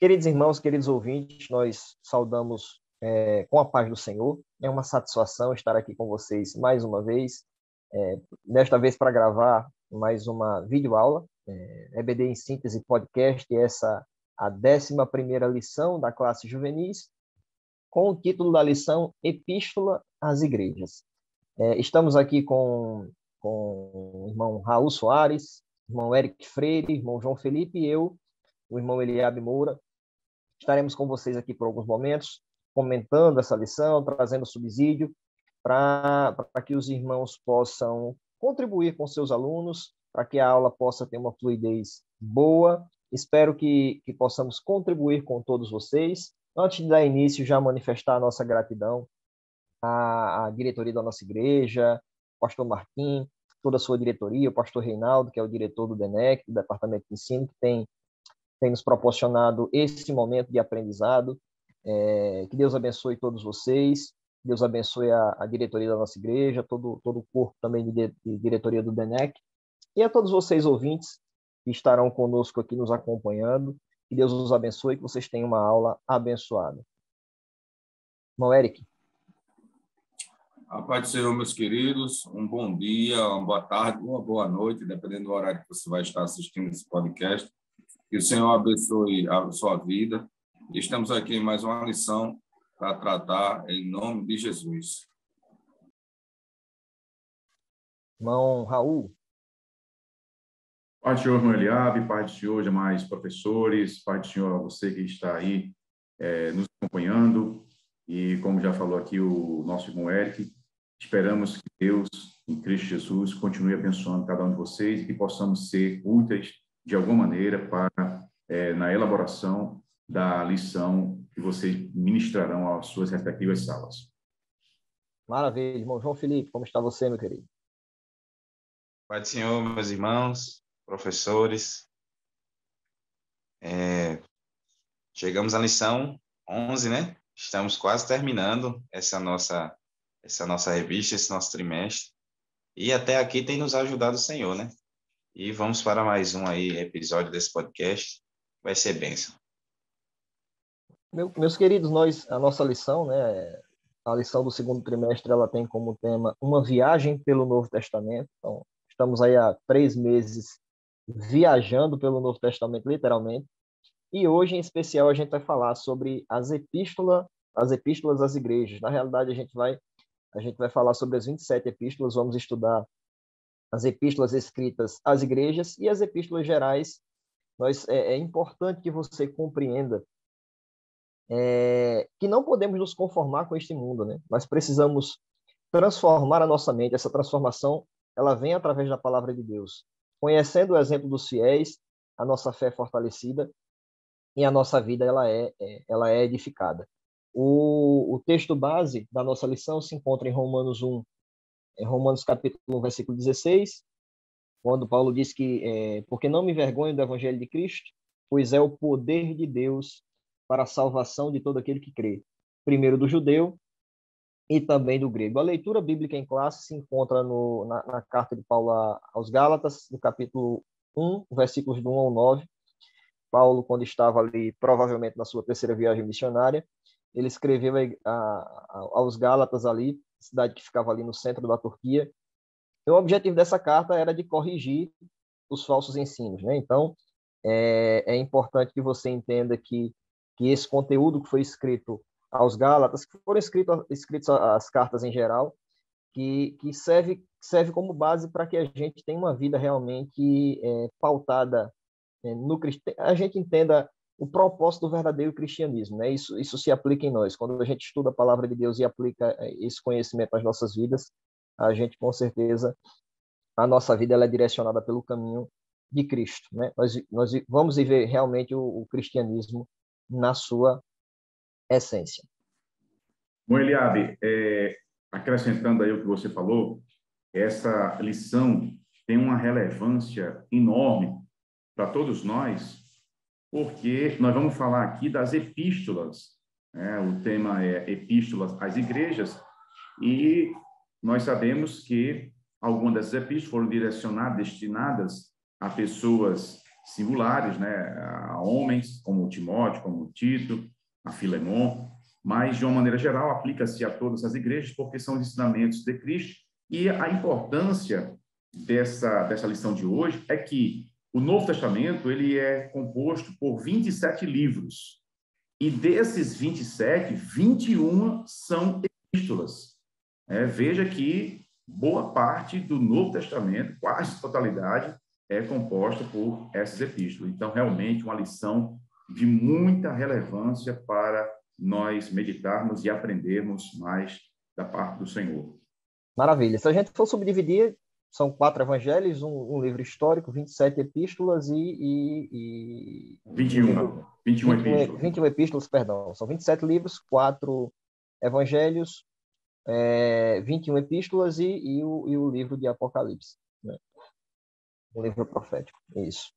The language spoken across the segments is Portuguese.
Queridos irmãos, queridos ouvintes, nós saudamos com a paz do Senhor. É uma satisfação estar aqui com vocês mais uma vez, desta vez para gravar mais uma videoaula, EBD em Síntese Podcast, essa a 11ª lição da classe juvenis, com o título da lição Epístola às Igrejas. Estamos aqui com o irmão Raul Soares, irmão Eric Freire, irmão João Felipe e eu, o irmão Eliabe Moura. Estaremos com vocês aqui por alguns momentos, comentando essa lição, trazendo subsídio, para que os irmãos possam contribuir com seus alunos, para que a aula possa ter uma fluidez boa. Espero que possamos contribuir com todos vocês. Antes de dar início, já manifestar a nossa gratidão à diretoria da nossa igreja, o pastor Martim, toda a sua diretoria, o pastor Reinaldo, que é o diretor do DENEC, do Departamento de Ensino, que tem nos proporcionado esse momento de aprendizado. Que Deus abençoe todos vocês, Deus abençoe a diretoria da nossa igreja, todo o corpo também de diretoria do DENEC, e a todos vocês ouvintes que estarão conosco aqui nos acompanhando. Que Deus os abençoe e que vocês tenham uma aula abençoada. Irmão Eric. A paz do Senhor, meus queridos, um bom dia, uma boa tarde, uma boa noite, dependendo do horário que você vai estar assistindo esse podcast. Que o Senhor abençoe a sua vida. Estamos aqui em mais uma lição para tratar em nome de Jesus. Irmão Raul. Pai do Senhor, irmão Eliabe, Pai do Senhor, demais professores, Pai do Senhor a você que está aí nos acompanhando. E como já falou aqui o nosso irmão Eric, esperamos que Deus, em Cristo Jesus, continue abençoando cada um de vocês e que possamos ser úteis de alguma maneira na elaboração da lição que vocês ministrarão às suas respectivas salas. Maravilha, irmão João Felipe, como está você, meu querido? Pai do Senhor, meus irmãos, professores, chegamos à lição 11, né? Estamos quase terminando essa nossa revista, esse nosso trimestre, e até aqui tem nos ajudado o Senhor, né? E vamos para mais um episódio desse podcast. Vai ser bênção. Meus queridos, a nossa lição, né, a lição do segundo trimestre, ela tem como tema uma viagem pelo Novo Testamento. Então, estamos aí há 3 meses viajando pelo Novo Testamento, literalmente. E hoje, em especial, a gente vai falar sobre as epístolas às igrejas. Na realidade, a gente vai falar sobre as 27 epístolas, vamos estudar as epístolas escritas às igrejas e as epístolas gerais. É importante que você compreenda que não podemos nos conformar com este mundo, né? Nós precisamos transformar a nossa mente. Essa transformação, ela vem através da palavra de Deus. Conhecendo o exemplo dos fiéis, a nossa fé é fortalecida e a nossa vida ela é edificada. O texto base da nossa lição se encontra em Romanos 1, em Romanos capítulo 1, versículo 16, quando Paulo diz que porque não me envergonho do evangelho de Cristo, pois é o poder de Deus para a salvação de todo aquele que crê, primeiro do judeu e também do grego. A leitura bíblica em classe se encontra na carta de Paulo aos Gálatas, no capítulo 1, versículos do 1 ao 9. Paulo, quando estava ali, provavelmente na sua 3ª viagem missionária, ele escreveu aos Gálatas ali, cidade que ficava ali no centro da Turquia. E o objetivo dessa carta era de corrigir os falsos ensinos, né? Então, é importante que você entenda que esse conteúdo que foi escrito aos Gálatas, que foram escritos as cartas em geral, que serve como base para que a gente tenha uma vida realmente pautada no cristianismo, a gente entenda o propósito do verdadeiro cristianismo, né? Isso se aplica em nós. Quando a gente estuda a palavra de Deus e aplica esse conhecimento nas nossas vidas, a gente, com certeza, a nossa vida ela é direcionada pelo caminho de Cristo, né? Nós vamos viver realmente o cristianismo na sua essência. Bom, Eliabe, acrescentando aí o que você falou, essa lição tem uma relevância enorme para todos nós, porque nós vamos falar aqui das epístolas, né? O tema é epístolas às igrejas, e nós sabemos que algumas dessas epístolas foram destinadas a pessoas singulares, né, a homens, como Timóteo, como Tito, a Filemon, mas, de uma maneira geral, aplica-se a todas as igrejas, porque são os ensinamentos de Cristo. E a importância dessa lição de hoje é que o Novo Testamento ele é composto por 27 livros, e desses 27, 21 são epístolas. Veja que boa parte do Novo Testamento, quase totalidade, é composta por essas epístolas. Então, realmente, uma lição de muita relevância para nós meditarmos e aprendermos mais da parte do Senhor. Maravilha. Se a gente for subdividir, são 4 evangelhos, um livro histórico, 27 epístolas e 21 epístolas. 21 epístolas, perdão. São 27 livros, 4 evangelhos, 21 epístolas e o livro de Apocalipse, né? O livro profético, isso.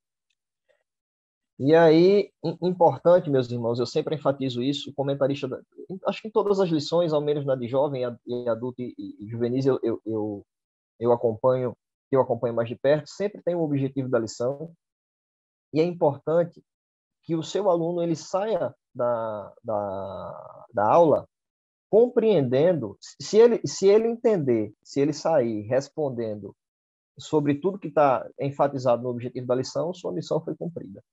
E aí, importante, meus irmãos, eu sempre enfatizo isso, o comentarista, acho que em todas as lições, ao menos na de jovem, e adulto e juvenis, eu acompanho mais de perto, sempre tem o objetivo da lição, e é importante que o seu aluno ele saia da aula compreendendo, se ele entender, se ele sair respondendo sobre tudo que está enfatizado no objetivo da lição, sua missão foi cumprida.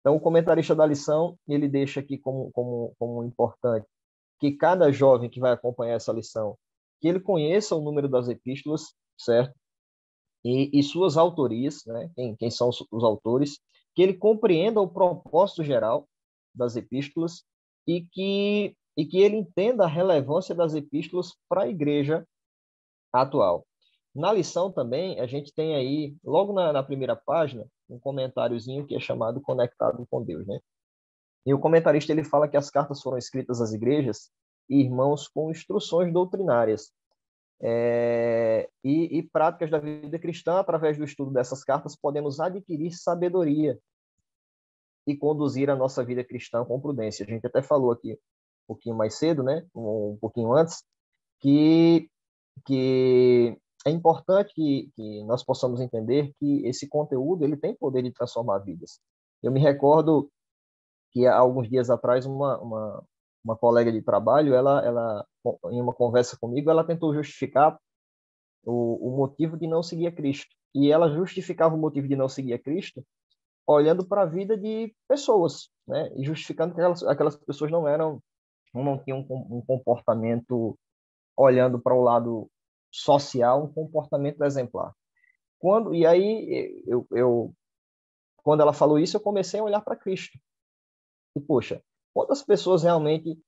Então, o comentarista da lição, ele deixa aqui como importante que cada jovem que vai acompanhar essa lição, que ele conheça o número das epístolas, certo? E suas autorias, né? Quem são os autores, que ele compreenda o propósito geral das epístolas e que ele entenda a relevância das epístolas para a igreja atual. Na lição também, a gente tem aí, logo na primeira página, um comentáriozinho que é chamado Conectado com Deus, né? E o comentarista ele fala que as cartas foram escritas às igrejas e irmãos com instruções doutrinárias e práticas da vida cristã. Através do estudo dessas cartas, podemos adquirir sabedoria e conduzir a nossa vida cristã com prudência. A gente até falou aqui um pouquinho mais cedo, né? Um pouquinho antes, que é importante que nós possamos entender que esse conteúdo ele tem poder de transformar vidas. Eu me recordo que há alguns dias atrás uma colega de trabalho, ela em uma conversa comigo, ela tentou justificar o motivo de não seguir a Cristo. E ela justificava o motivo de não seguir a Cristo olhando para a vida de pessoas, né? E justificando que aquelas pessoas não tinham um comportamento, olhando para o lado social, um comportamento exemplar. Quando ela falou isso, eu comecei a olhar para Cristo. E, poxa, quantas pessoas realmente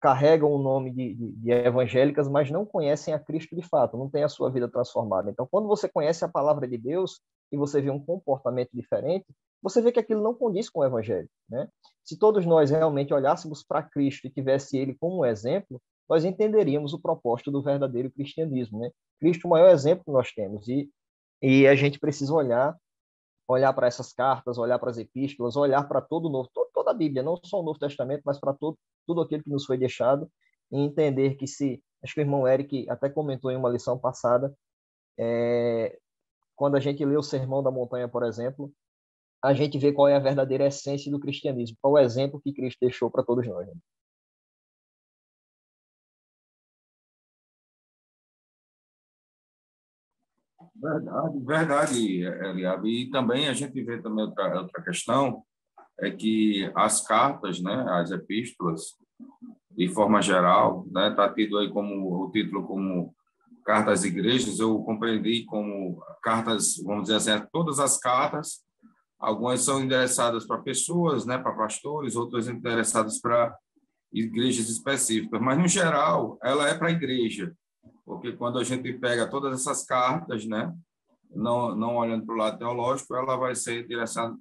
carregam o nome de evangélicas, mas não conhecem a Cristo de fato, não têm a sua vida transformada. Então, quando você conhece a palavra de Deus e você vê um comportamento diferente, você vê que aquilo não condiz com o evangelho, né? Se todos nós realmente olhássemos para Cristo e tivesse ele como um exemplo, nós entenderíamos o propósito do verdadeiro cristianismo, né? Cristo é o maior exemplo que nós temos, e a gente precisa olhar para essas cartas, olhar para as epístolas, olhar para toda a Bíblia, não só o Novo Testamento, mas para tudo aquilo que nos foi deixado, e entender que acho que o irmão Eric até comentou em uma lição passada, quando a gente lê o Sermão da Montanha, por exemplo, a gente vê qual é a verdadeira essência do cristianismo, qual é o exemplo que Cristo deixou para todos nós, né? Verdade, Eliab. E também a gente vê também outra questão, é que as cartas, né, as epístolas, de forma geral, né, está tido aí como o título como cartas às igrejas. Eu compreendi como cartas, vamos dizer assim, todas as cartas. Algumas são endereçadas para pessoas, né, para pastores, outras endereçadas para igrejas específicas, mas no geral ela é para a igreja, porque quando a gente pega todas essas cartas, né, não olhando para o lado teológico, ela vai ser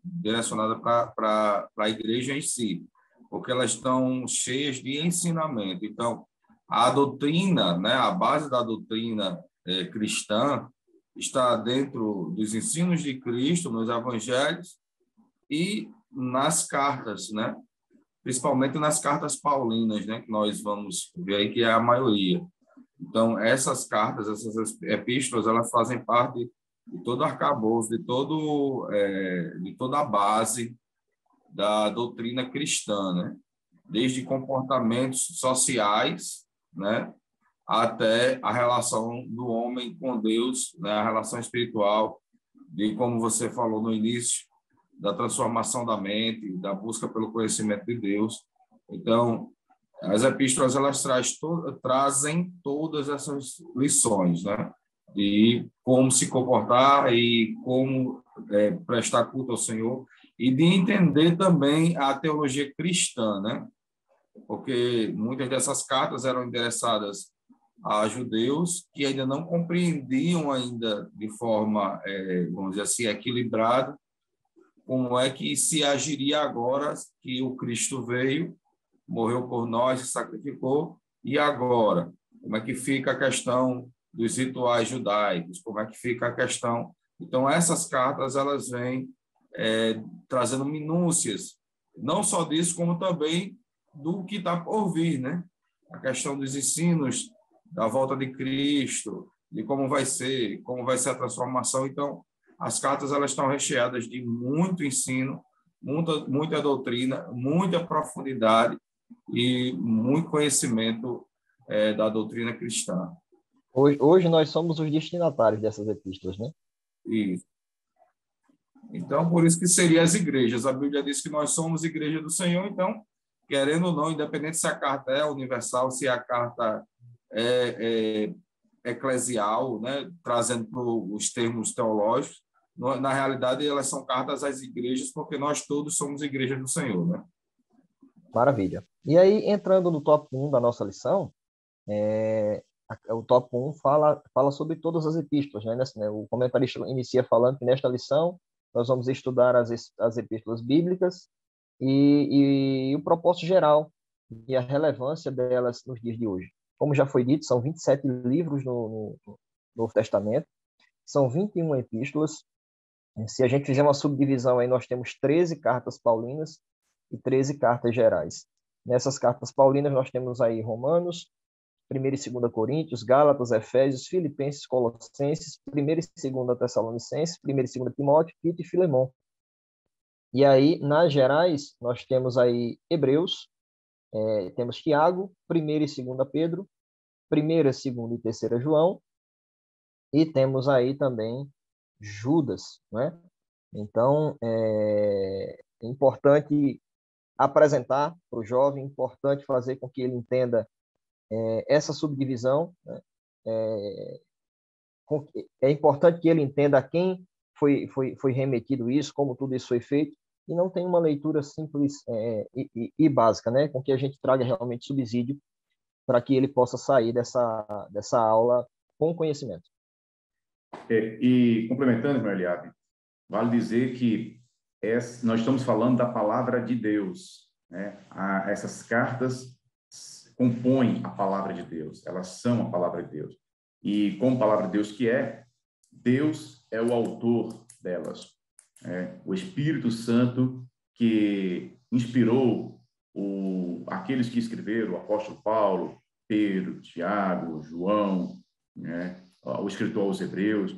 direcionada para a igreja em si, porque elas estão cheias de ensinamento. Então, a doutrina, né, a base da doutrina cristã está dentro dos ensinos de Cristo, nos evangelhos e nas cartas, né, principalmente nas cartas paulinas, né, que nós vamos ver aí que é a maioria. Então, essas cartas, essas epístolas, elas fazem parte de todo arcabouço, de toda a base da doutrina cristã, né? Desde comportamentos sociais, né, até a relação do homem com Deus, né, a relação espiritual, de como você falou no início, da transformação da mente, da busca pelo conhecimento de Deus. Então, as epístolas elas trazem todas essas lições, né? De como se comportar e como prestar culto ao Senhor, e de entender também a teologia cristã, né? Porque muitas dessas cartas eram endereçadas a judeus que ainda não compreendiam ainda de forma, vamos dizer assim, equilibrada, como é que se agiria agora que o Cristo veio, morreu por nós, se sacrificou, e agora? Como é que fica a questão dos rituais judaicos? Como é que fica a questão? Então, essas cartas, elas vêm trazendo minúcias, não só disso, como também do que está por vir, né? A questão dos ensinos da volta de Cristo, de como vai ser a transformação. Então, as cartas elas estão recheadas de muito ensino, muita doutrina, muita profundidade e muito conhecimento da doutrina cristã. Hoje nós somos os destinatários dessas epístolas, né? Isso. Então, por isso que seriam as igrejas. A Bíblia diz que nós somos igreja do Senhor, então, querendo ou não, independente se a carta é universal, se a carta é eclesial, né, trazendo para os termos teológicos, na realidade, elas são cartas às igrejas, porque nós todos somos igreja do Senhor, né? Maravilha. E aí, entrando no top 1 da nossa lição, o top 1 fala sobre todas as epístolas, né? O comentarista inicia falando que nesta lição nós vamos estudar as epístolas bíblicas e o propósito geral e a relevância delas nos dias de hoje. Como já foi dito, são 27 livros no Novo Testamento, são 21 epístolas. Se a gente fizer uma subdivisão, aí nós temos 13 cartas paulinas e 13 cartas gerais. Nessas cartas paulinas nós temos aí Romanos, 1ª e 2ª Coríntios, Gálatas, Efésios, Filipenses, Colossenses, 1ª e 2ª Tessalonicenses, 1ª e 2ª Timóteo, Tito e Filemão. E aí, nas gerais, nós temos aí Hebreus, temos Tiago, 1ª e 2ª Pedro, 1ª, 2ª e 3ª João, e temos aí também Judas, né? Então, é importante apresentar para o jovem, importante fazer com que ele entenda essa subdivisão, né? É importante que ele entenda a quem foi remetido isso, como tudo isso foi feito, e não tem uma leitura simples e básica, né? Com que a gente traga realmente subsídio para que ele possa sair dessa aula com conhecimento. E complementando, meu Eliabe, vale dizer que nós estamos falando da palavra de Deus, né? Essas cartas compõem a palavra de Deus, elas são a palavra de Deus. E como palavra de Deus que Deus é o autor delas. O Espírito Santo que inspirou aqueles que escreveram, o apóstolo Paulo, Pedro, Tiago, João, né? O escritor aos Hebreus.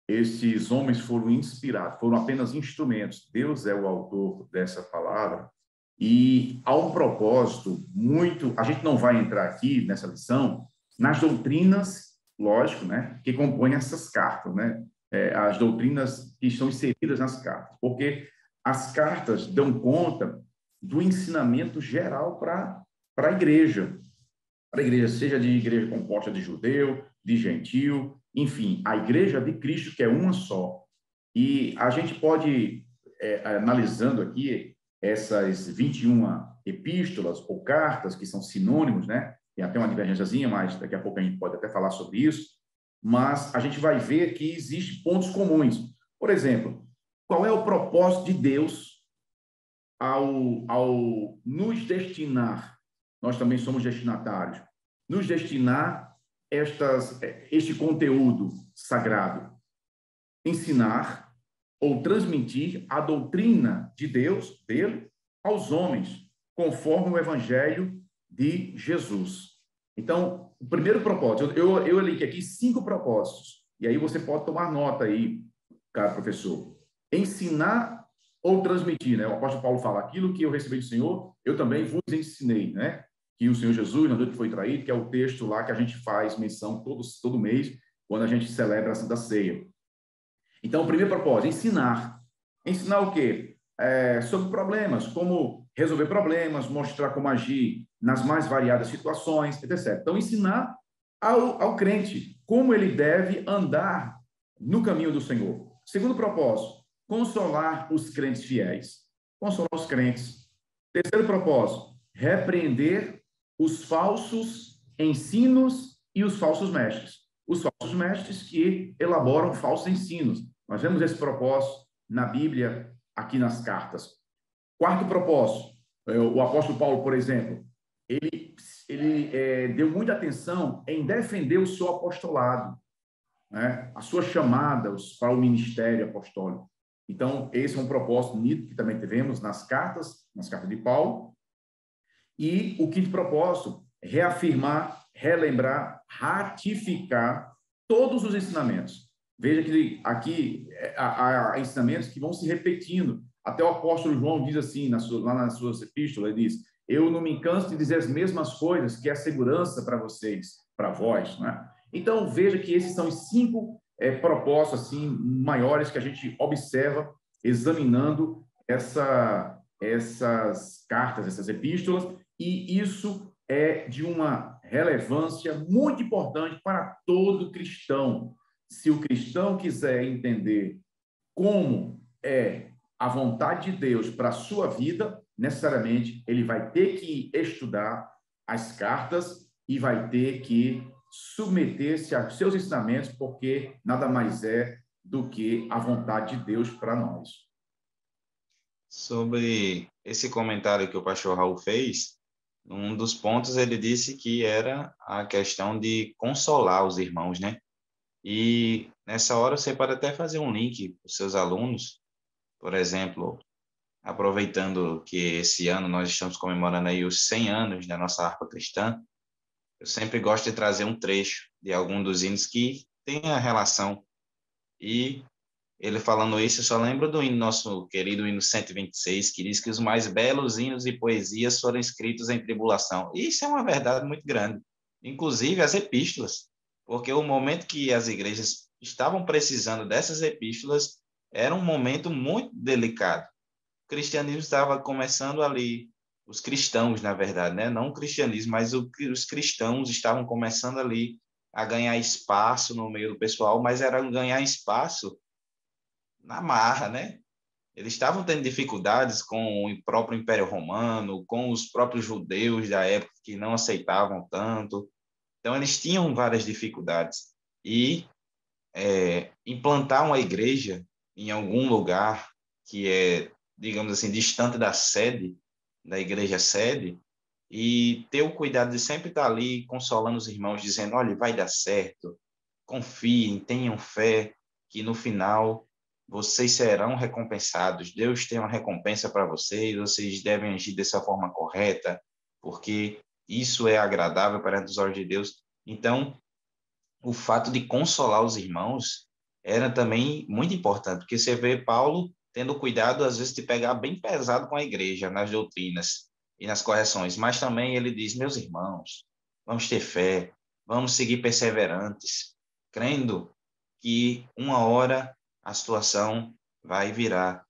Esses homens foram inspirados, foram apenas instrumentos. Deus é o autor dessa palavra. E há um propósito muito... A gente não vai entrar aqui nessa lição nas doutrinas, lógico, né, que compõem essas cartas, né? As doutrinas que estão inseridas nas cartas, porque as cartas dão conta do ensinamento geral para a igreja. Para a igreja, seja de igreja composta de judeu, de gentil, enfim, a igreja de Cristo, que é uma só. E a gente pode, analisando aqui essas 21 epístolas ou cartas, que são sinônimos, né? Tem até uma divergênciazinha, mas daqui a pouco a gente pode até falar sobre isso. Mas a gente vai ver que existem pontos comuns. Por exemplo, qual é o propósito de Deus ao nos destinar? Nós também somos destinatários. Nos destinar este conteúdo sagrado. Ensinar ou transmitir a doutrina de Deus, dele, aos homens, conforme o Evangelho de Jesus. Então, o primeiro propósito, eu elenquei aqui 5 propósitos E aí você pode tomar nota aí, cara professor. Ensinar ou transmitir, né? O apóstolo Paulo fala, aquilo que eu recebi do Senhor, eu também vos ensinei, né? Que o Senhor Jesus, na noite que foi traído, que é o texto lá que a gente faz menção todo mês, quando a gente celebra a Santa Ceia. Então, o primeiro propósito, ensinar. Ensinar o quê? Sobre problemas, como resolver problemas, mostrar como agir nas mais variadas situações, etc. Então, ensinar ao crente como ele deve andar no caminho do Senhor. Segundo propósito, consolar os crentes fiéis. Consolar os crentes. Terceiro propósito, repreender os falsos ensinos e os falsos mestres. Os falsos mestres que elaboram falsos ensinos. Nós vemos esse propósito na Bíblia, aqui nas cartas. Quarto propósito, o apóstolo Paulo, por exemplo, ele deu muita atenção em defender o seu apostolado, né? A sua chamada para o ministério apostólico. Então, esse é um propósito nítido que também tivemos nas cartas de Paulo. E o quinto propósito, reafirmar, relembrar, ratificar todos os ensinamentos. Veja que aqui há ensinamentos que vão se repetindo. Até o apóstolo João diz assim, lá nas suas epístolas, ele diz, eu não me canso de dizer as mesmas coisas, que é a segurança para vocês, para vós, né? Então, veja que esses são os 5 propósitos assim, maiores que a gente observa examinando essas cartas, essas epístolas, e isso é de uma relevância muito importante para todo cristão. Se o cristão quiser entender como é a vontade de Deus para a sua vida, necessariamente ele vai ter que estudar as cartas e vai ter que submeter-se aos seus ensinamentos, porque nada mais é do que a vontade de Deus para nós. Sobre esse comentário que o pastor Raul fez, um dos pontos ele disse que era a questão de consolar os irmãos, né? E nessa hora você pode até fazer um link para os seus alunos, por exemplo, aproveitando que esse ano nós estamos comemorando aí os 100 anos da nossa harpa cristã, eu sempre gosto de trazer um trecho de algum dos hinos que tenha relação. E ele falando isso, eu só lembro do hino, nosso querido hino 126, que diz que os mais belos hinos e poesias foram escritos em tribulação. E isso é uma verdade muito grande. Inclusive as epístolas, porque o momento que as igrejas estavam precisando dessas epístolas era um momento muito delicado. O cristianismo estava começando ali, os cristãos, na verdade, né? Não o cristianismo, mas os cristãos estavam começando ali a ganhar espaço no meio do pessoal, mas era ganhar espaço na marra, né? Eles estavam tendo dificuldades com o próprio Império Romano, com os próprios judeus da época que não aceitavam tanto. Então, eles tinham várias dificuldades. E implantar uma igreja em algum lugar que é, digamos assim, distante da sede, da igreja sede, e ter o cuidado de sempre estar ali consolando os irmãos, dizendo, olha, vai dar certo, confiem, tenham fé, que no final vocês serão recompensados, Deus tem uma recompensa para vocês, vocês devem agir dessa forma correta, porque isso é agradável perante os olhos de Deus. Então, o fato de consolar os irmãos era também muito importante, porque você vê Paulo tendo cuidado, às vezes, de pegar bem pesado com a igreja, nas doutrinas e nas correções, mas também ele diz, meus irmãos, vamos ter fé, vamos seguir perseverantes, crendo que uma hora a situação vai virar.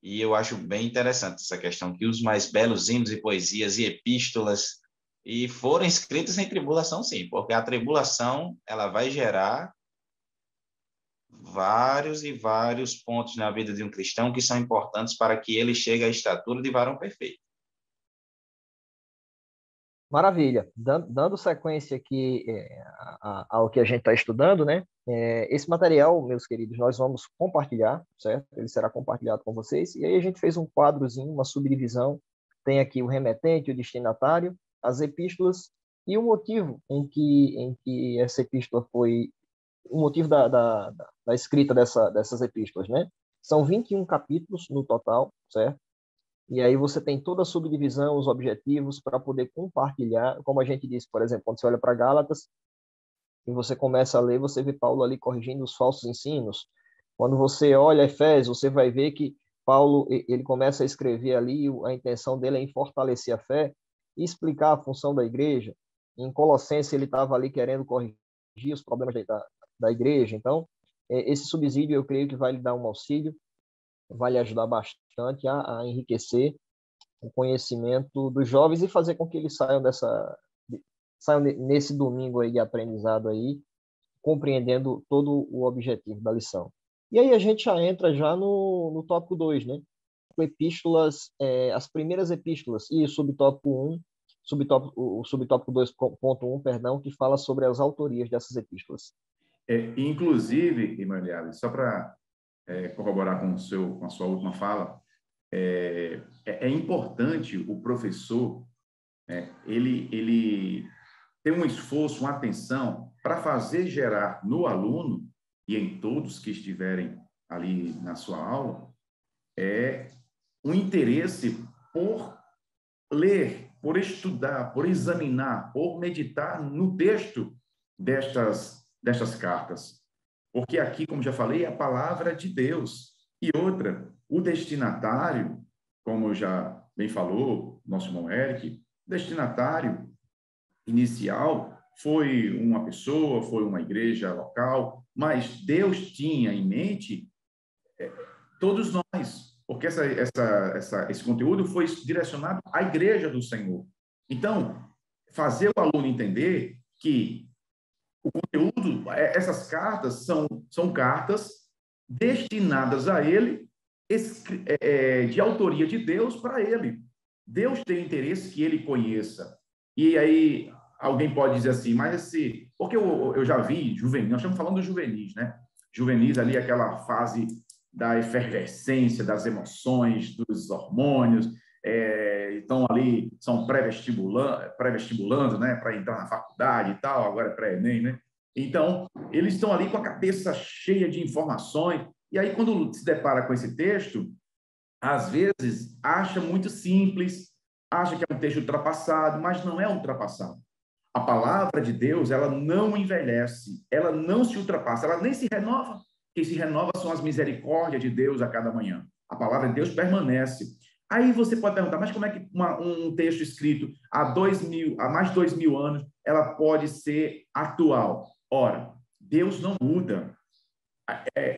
E eu acho bem interessante essa questão, que os mais belos hinos e poesias e epístolas e foram escritos em tribulação, sim, porque a tribulação ela vai gerar vários e vários pontos na vida de um cristão que são importantes para que ele chegue à estatura de varão perfeito. Maravilha. Dando sequência aqui ao que a gente está estudando, né? Esse material, meus queridos, nós vamos compartilhar, certo? Ele será compartilhado com vocês. E aí a gente fez um quadrozinho, uma subdivisão. Tem aqui o remetente, o destinatário, as epístolas e o motivo em que essa epístola foi... O motivo da escrita dessas epístolas, né? São 21 capítulos no total, certo? E aí você tem toda a subdivisão, os objetivos para poder compartilhar, como a gente disse, por exemplo, quando você olha para Gálatas, e você começa a ler, você vê Paulo ali corrigindo os falsos ensinos. Quando você olha Efésios, você vai ver que Paulo, ele começa a escrever ali, a intenção dele é em fortalecer a fé e explicar a função da igreja. Em Colossenses, ele estava ali querendo corrigir os problemas da igreja. Então, esse subsídio, eu creio que vai lhe dar um auxílio, vai lhe ajudar bastante a enriquecer o conhecimento dos jovens e fazer com que eles saiam nesse domingo aí de aprendizado aí, compreendendo todo o objetivo da lição. E aí a gente já entra já no tópico 2, né? Epístolas, as primeiras epístolas, e o subtópico 2.1, perdão, que fala sobre as autorias dessas epístolas. Inclusive, Emmanuel, só para corroborar com a sua última fala, é importante o professor, ele ter um esforço, uma atenção para fazer gerar no aluno e em todos que estiverem ali na sua aula, um interesse por ler, por estudar, por examinar, por meditar no texto destas cartas. Porque aqui, como já falei, é a palavra de Deus. E outra, o destinatário, como já bem falou nosso irmão Eric, o destinatário inicial foi uma pessoa, foi uma igreja local, mas Deus tinha em mente todos nós, porque esse conteúdo foi direcionado à igreja do Senhor. Então, fazer o aluno entender que o conteúdo, essas cartas são cartas destinadas a ele, de autoria de Deus para ele. Deus tem interesse que ele conheça. E aí alguém pode dizer assim, mas porque eu já vi juvenis, nós estamos falando dos juvenis, né? Juvenis ali, aquela fase da efervescência, das emoções, dos hormônios, então ali são pré-vestibulandos, né, para entrar na faculdade e tal, agora é pré-ENEM, né? Então, eles estão ali com a cabeça cheia de informações, e aí quando se depara com esse texto, às vezes acha muito simples, acha que é um texto ultrapassado, mas não é ultrapassado. A palavra de Deus, ela não envelhece, ela não se ultrapassa, ela nem se renova. Quem se renova são as misericórdias de Deus a cada manhã. A palavra de Deus permanece. Aí você pode perguntar, mas como é que um texto escrito há mais de 2.000 anos, ela pode ser atual? Ora, Deus não muda.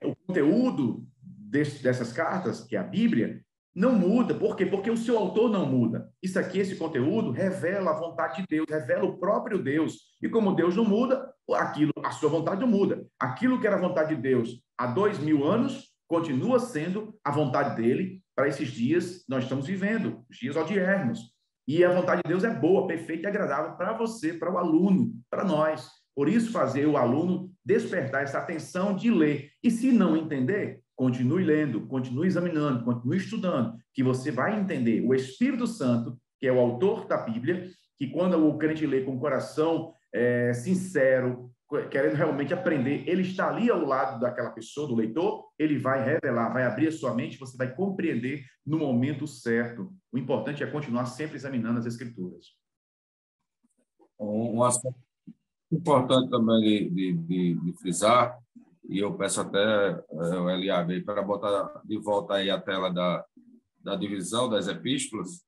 O conteúdo dessas cartas, que é a Bíblia, não muda. Por quê? Porque o seu autor não muda. Esse conteúdo revela a vontade de Deus, revela o próprio Deus. E como Deus não muda, a sua vontade não muda. Aquilo que era a vontade de Deus há 2.000 anos, continua sendo a vontade dele para esses dias que nós estamos vivendo, os dias odiernos. E a vontade de Deus é boa, perfeita e agradável para você, para o aluno, para nós. Por isso, fazer o aluno despertar essa atenção de ler. E se não entender, continue lendo, continue examinando, continue estudando, que você vai entender. O Espírito Santo, que é o autor da Bíblia, que quando o crente lê com o coração sincero, querendo realmente aprender, ele está ali ao lado daquela pessoa, do leitor, ele vai revelar, vai abrir a sua mente, você vai compreender no momento certo. O importante é continuar sempre examinando as Escrituras. Um aspecto importante também de frisar, e eu peço até o Eliabe para botar de volta aí a tela da divisão das epístolas,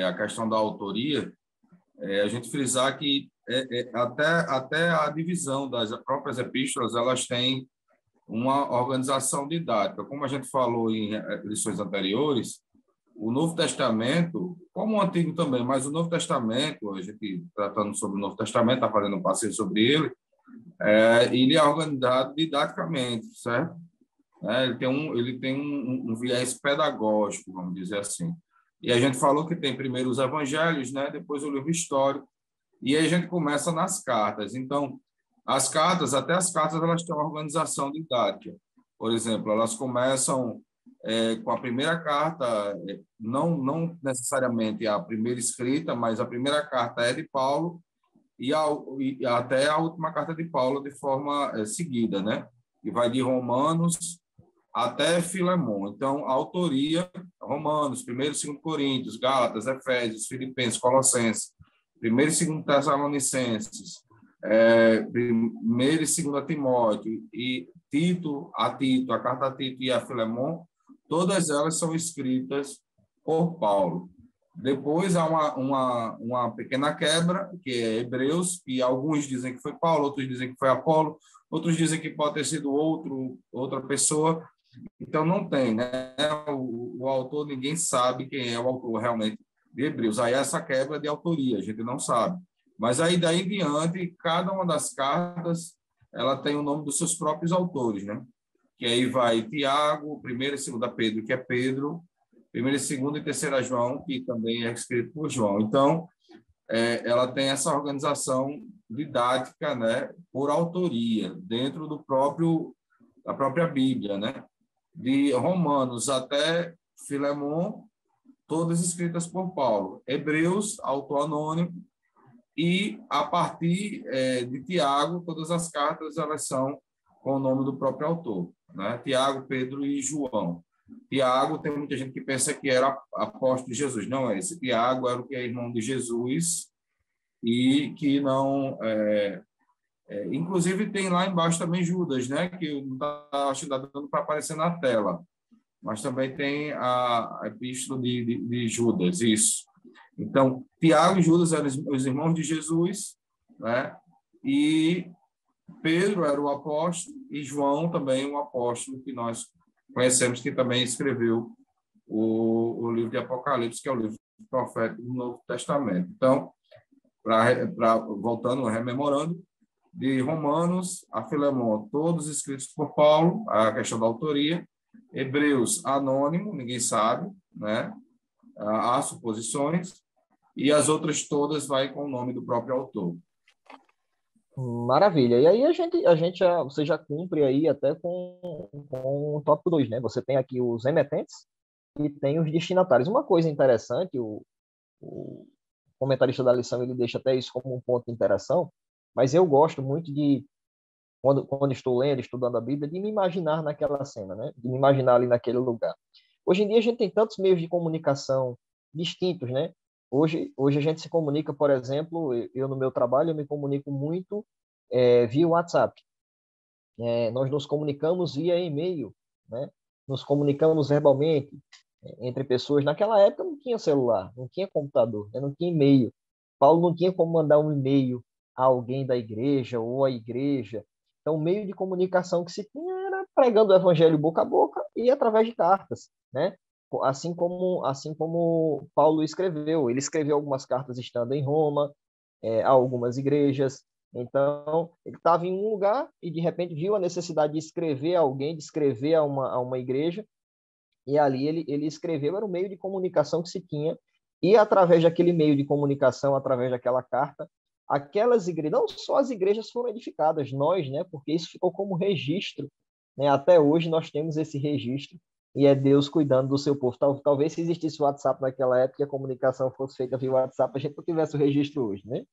a questão da autoria, a gente frisar que até a divisão das próprias epístolas, elas têm uma organização didática. Como a gente falou em lições anteriores, o Novo Testamento, como o Antigo também, mas o Novo Testamento, a gente tratando sobre o Novo Testamento, está fazendo um passeio sobre ele, ele é organizado didaticamente, certo? Ele tem um viés pedagógico, vamos dizer assim. E a gente falou que tem primeiro os evangelhos, né? Depois o livro histórico, e aí a gente começa nas cartas. Então, até as cartas, elas têm uma organização didática. Por exemplo, elas começam com a primeira carta, não necessariamente a primeira escrita, mas a primeira carta é de Paulo e até a última carta de Paulo de forma seguida, né? E vai de Romanos até Filemon. Então, a autoria, Romanos, 1º e 2º Coríntios, Gálatas, Efésios, Filipenses, Colossenses, 1º e 2º Tessalonicenses, 1 e 2 Timóteo, e a carta a Tito e a Filemon, todas elas são escritas por Paulo. Depois há uma pequena quebra, que é Hebreus, e alguns dizem que foi Paulo, outros dizem que foi Apolo, outros dizem que pode ter sido outra pessoa. Então, não tem, né? O autor, ninguém sabe quem é o autor realmente de Hebreus. Aí essa quebra de autoria, a gente não sabe. Mas aí, daí em diante, cada uma das cartas, ela tem o nome dos seus próprios autores, né? Que aí vai Tiago, 1ª e 2ª Pedro, que é Pedro, 1ª, 2ª e 3ª João, que também é escrito por João. Então, ela tem essa organização didática, né, por autoria, dentro da própria Bíblia, né? De Romanos até Filemon, todas escritas por Paulo. Hebreus, autor anônimo, e a partir de Tiago, todas as cartas elas são com o nome do próprio autor, né? Tiago, Pedro e João. Tiago, tem muita gente que pensa que era apóstolo de Jesus. Não é. Esse Tiago era o que é irmão de Jesus e que não... inclusive, tem lá embaixo também Judas, né? Que não está dando para aparecer na tela. Mas também tem a epístola de Judas, isso. Então, Tiago e Judas eram os irmãos de Jesus, né? E Pedro era o apóstolo e João também um apóstolo que nós conhecemos, que também escreveu o livro de Apocalipse, que é o livro profético do Novo Testamento. Então, voltando, rememorando, de Romanos a Filemon, todos escritos por Paulo, a questão da autoria. Hebreus, anônimo, ninguém sabe, né? Há suposições, e as outras todas vai com o nome do próprio autor. Maravilha. E aí você já cumpre aí até com o tópico 2, né? Você tem aqui os emetentes e tem os destinatários. Uma coisa interessante, o comentarista da lição, ele deixa até isso como um ponto de interação, mas eu gosto muito de, quando estou lendo, estudando a Bíblia, de me imaginar naquela cena, né? De me imaginar ali naquele lugar. Hoje em dia a gente tem tantos meios de comunicação distintos, né? Hoje a gente se comunica, por exemplo, eu no meu trabalho eu me comunico muito via WhatsApp. Nós nos comunicamos via e-mail, né? Nos comunicamos verbalmente entre pessoas. Naquela época não tinha celular, não tinha computador, né? Não tinha e-mail. Paulo não tinha como mandar um e-mail a alguém da igreja ou à igreja. Então, o meio de comunicação que se tinha era pregando o evangelho boca a boca e através de cartas, né? Assim como Paulo escreveu. Ele escreveu algumas cartas estando em Roma, a algumas igrejas. Então, ele estava em um lugar e, de repente, viu a necessidade de escrever a alguém, de escrever a uma igreja, e ali ele escreveu, era o meio de comunicação que se tinha, e através daquele meio de comunicação, através daquela carta, aquelas igrejas, não só as igrejas foram edificadas, nós, né, porque isso ficou como registro, né, até hoje nós temos esse registro, e é Deus cuidando do seu povo. Talvez se existisse o WhatsApp naquela época e a comunicação fosse feita via WhatsApp, a gente não tivesse o registro hoje, né?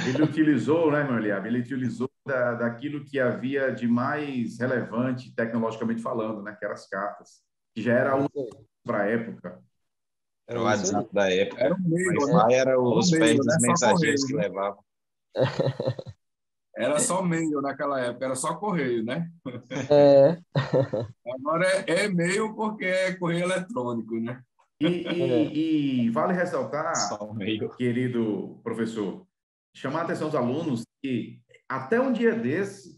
Ele utilizou, né, meu Eliab? Ele utilizou daquilo que havia de mais relevante, tecnologicamente falando, né, que eram as cartas, que já era para a época. Era o WhatsApp da época. Era um meio, Mas né? lá era os meio, pés né? dos mensageiros que Correio, né? levavam. Era só meio naquela época, era só correio, né? É. Agora é e-mail porque é correio eletrônico, né? E vale ressaltar, Só meio. querido professor, chamar a atenção dos alunos que até um dia desse,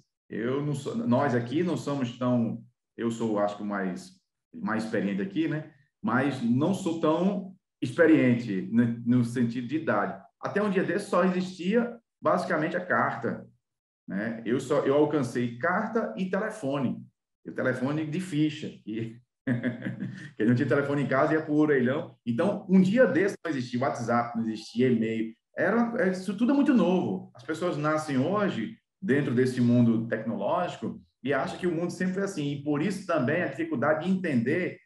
nós aqui não somos tão, eu sou, acho que mais experiente aqui, né? Mas não sou tão experiente no sentido de idade. Até um dia desse só existia basicamente a carta, né? Eu alcancei carta e telefone, o telefone de ficha, que não tinha telefone em casa, ia por orelhão. Então, um dia desse não existia WhatsApp, não existia e-mail. Isso tudo é muito novo. As pessoas nascem hoje dentro desse mundo tecnológico e acham que o mundo sempre foi assim. E por isso também a dificuldade de entender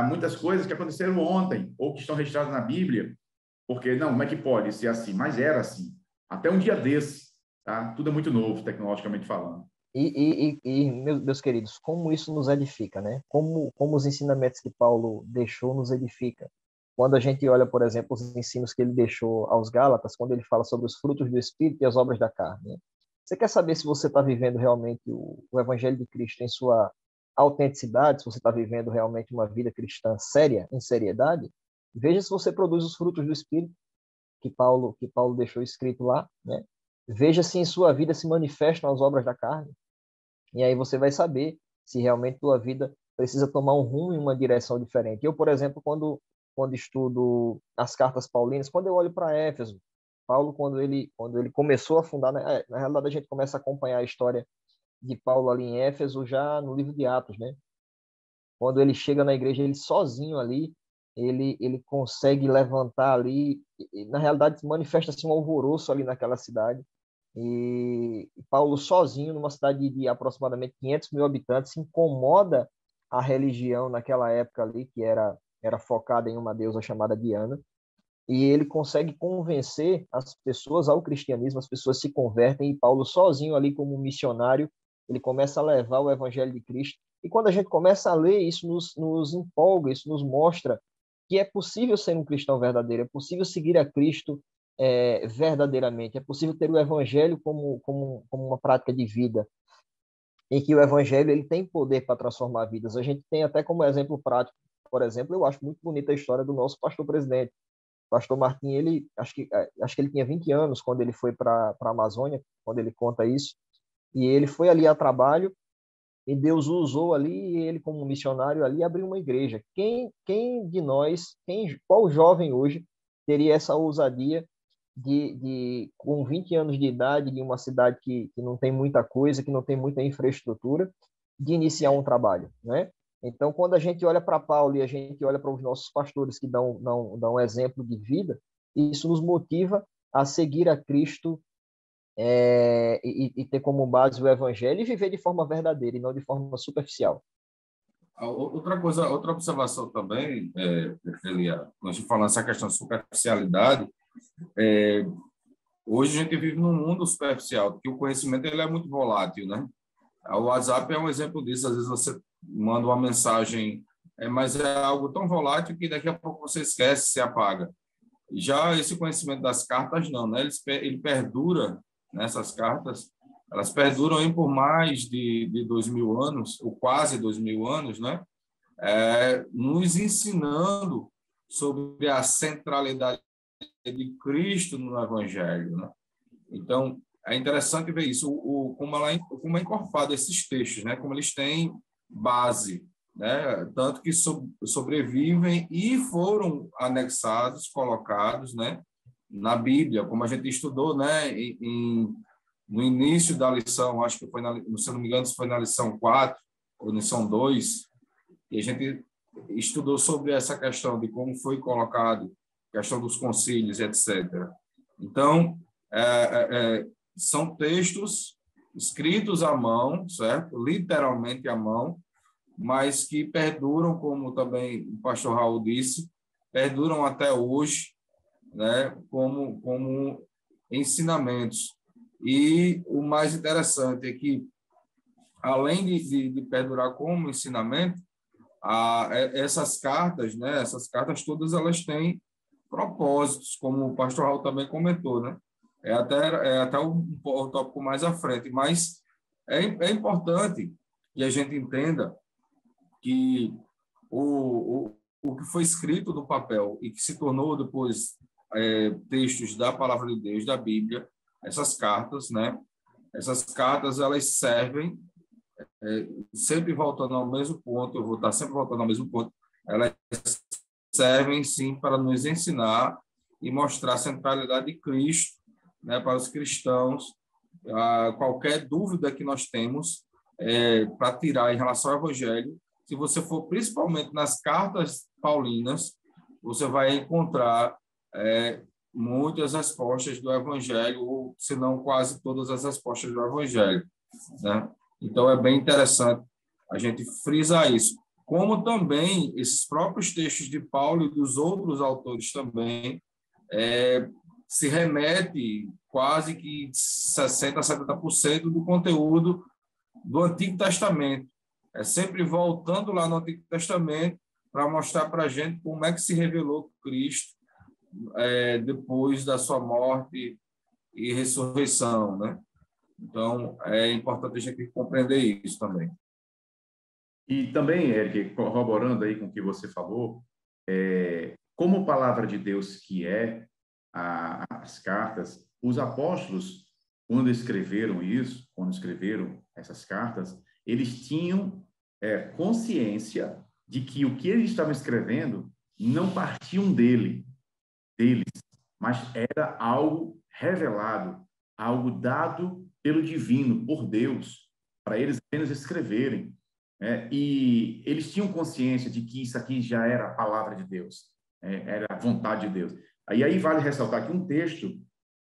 muitas coisas que aconteceram ontem ou que estão registradas na Bíblia. Porque, não, como é que pode ser assim? Mas era assim. Até um dia desse, tá? Tudo é muito novo, tecnologicamente falando. Meus queridos, como isso nos edifica, né? Como os ensinamentos que Paulo deixou nos edifica. Quando a gente olha, por exemplo, os ensinos que ele deixou aos Gálatas, quando ele fala sobre os frutos do Espírito e as obras da carne, né? Você quer saber se você está vivendo realmente o Evangelho de Cristo em sua autenticidade, se você está vivendo realmente uma vida cristã séria, em seriedade? Veja se você produz os frutos do Espírito que Paulo deixou escrito lá, né? Veja se em sua vida se manifestam as obras da carne. E aí você vai saber se realmente tua vida precisa tomar um rumo em uma direção diferente. Eu, por exemplo, quando estudo as cartas paulinas, quando eu olho para Éfeso, Paulo, quando ele começou a fundar, né, na realidade a gente começa a acompanhar a história de Paulo ali em Éfeso já no livro de Atos, né? Quando ele chega na igreja, ele sozinho ali, ele consegue levantar ali, e, na realidade manifesta-se um alvoroço ali naquela cidade, e Paulo sozinho, numa cidade de aproximadamente 500 mil habitantes, incomoda a religião naquela época ali, que era focada em uma deusa chamada Diana, e ele consegue convencer as pessoas ao cristianismo, as pessoas se convertem, e Paulo sozinho ali como missionário, ele começa a levar o evangelho de Cristo. E quando a gente começa a ler, isso nos empolga, isso nos mostra que é possível ser um cristão verdadeiro, é possível seguir a Cristo verdadeiramente, é possível ter o evangelho como uma prática de vida, em que o evangelho ele tem poder para transformar vidas. A gente tem até como exemplo prático, por exemplo, eu acho muito bonita a história do nosso pastor presidente. Pastor Martim, ele acho que ele tinha 20 anos quando ele foi para a Amazônia, quando ele conta isso, e ele foi ali a trabalho e Deus o usou ali e ele como missionário ali abriu uma igreja. Quem de nós, qual jovem hoje teria essa ousadia com 20 anos de idade, de uma cidade que não tem muita coisa, que não tem muita infraestrutura, de iniciar um trabalho, né? Então, quando a gente olha para Paulo e a gente olha para os nossos pastores que dão exemplo de vida, isso nos motiva a seguir a Cristo e ter como base o Evangelho e viver de forma verdadeira e não de forma superficial. Outra coisa, outra observação também, Elia, quando a gente fala nessa questão de superficialidade, hoje a gente vive num mundo superficial, porque o conhecimento ele é muito volátil, né? O WhatsApp é um exemplo disso. Às vezes você manda uma mensagem, mas é algo tão volátil que daqui a pouco você esquece, se apaga. Já esse conhecimento das cartas, não, né? Ele perdura, nessas cartas, elas perduram aí por mais de 2.000 anos, ou quase 2.000 anos, né? Nos ensinando sobre a centralidade de Cristo no Evangelho, né? Então, é interessante ver isso, como é encorpado esses textos, né? Como eles têm base, né? Tanto que sobrevivem e foram anexados, colocados, né? Na Bíblia, como a gente estudou, né? No início da lição, acho que foi, se não me engano, foi na lição 4 ou lição 2, e a gente estudou sobre essa questão de como foi colocado, questão dos concílios, etc. Então, são textos escritos à mão, certo? Literalmente à mão, mas que perduram, como também o pastor Raul disse, perduram até hoje, né? Como ensinamentos. E o mais interessante é que, além de perdurar como ensinamento, essas cartas, né? Essas cartas todas elas têm propósitos, como o pastor Raul também comentou, né? É até um tópico mais à frente, mas é importante que a gente entenda que o que foi escrito no papel e que se tornou depois textos da palavra de Deus, da Bíblia, essas cartas, né? Essas cartas, elas servem, sempre voltando ao mesmo ponto, eu vou estar sempre voltando ao mesmo ponto, elas servem, sim, para nos ensinar e mostrar a centralidade de Cristo, né, para os cristãos. Qualquer dúvida que nós temos para tirar em relação ao Evangelho, se você for principalmente nas cartas paulinas, você vai encontrar muitas respostas do Evangelho, ou se não quase todas as respostas do Evangelho, né? Então, é bem interessante a gente frisar isso. Como também esses próprios textos de Paulo e dos outros autores também se remete quase que 60% a 70% do conteúdo do Antigo Testamento. É sempre voltando lá no Antigo Testamento para mostrar para a gente como é que se revelou Cristo depois da sua morte e ressurreição, né? Então, é importante a gente compreender isso também. E também, Eric, corroborando aí com o que você falou, como palavra de Deus que é as cartas, os apóstolos, quando escreveram essas cartas, eles tinham consciência de que o que eles estavam escrevendo não partiam deles, mas era algo revelado, algo dado pelo divino, por Deus, para eles apenas escreverem. E eles tinham consciência de que isso aqui já era a palavra de Deus, era a vontade de Deus. Aí vale ressaltar aqui um texto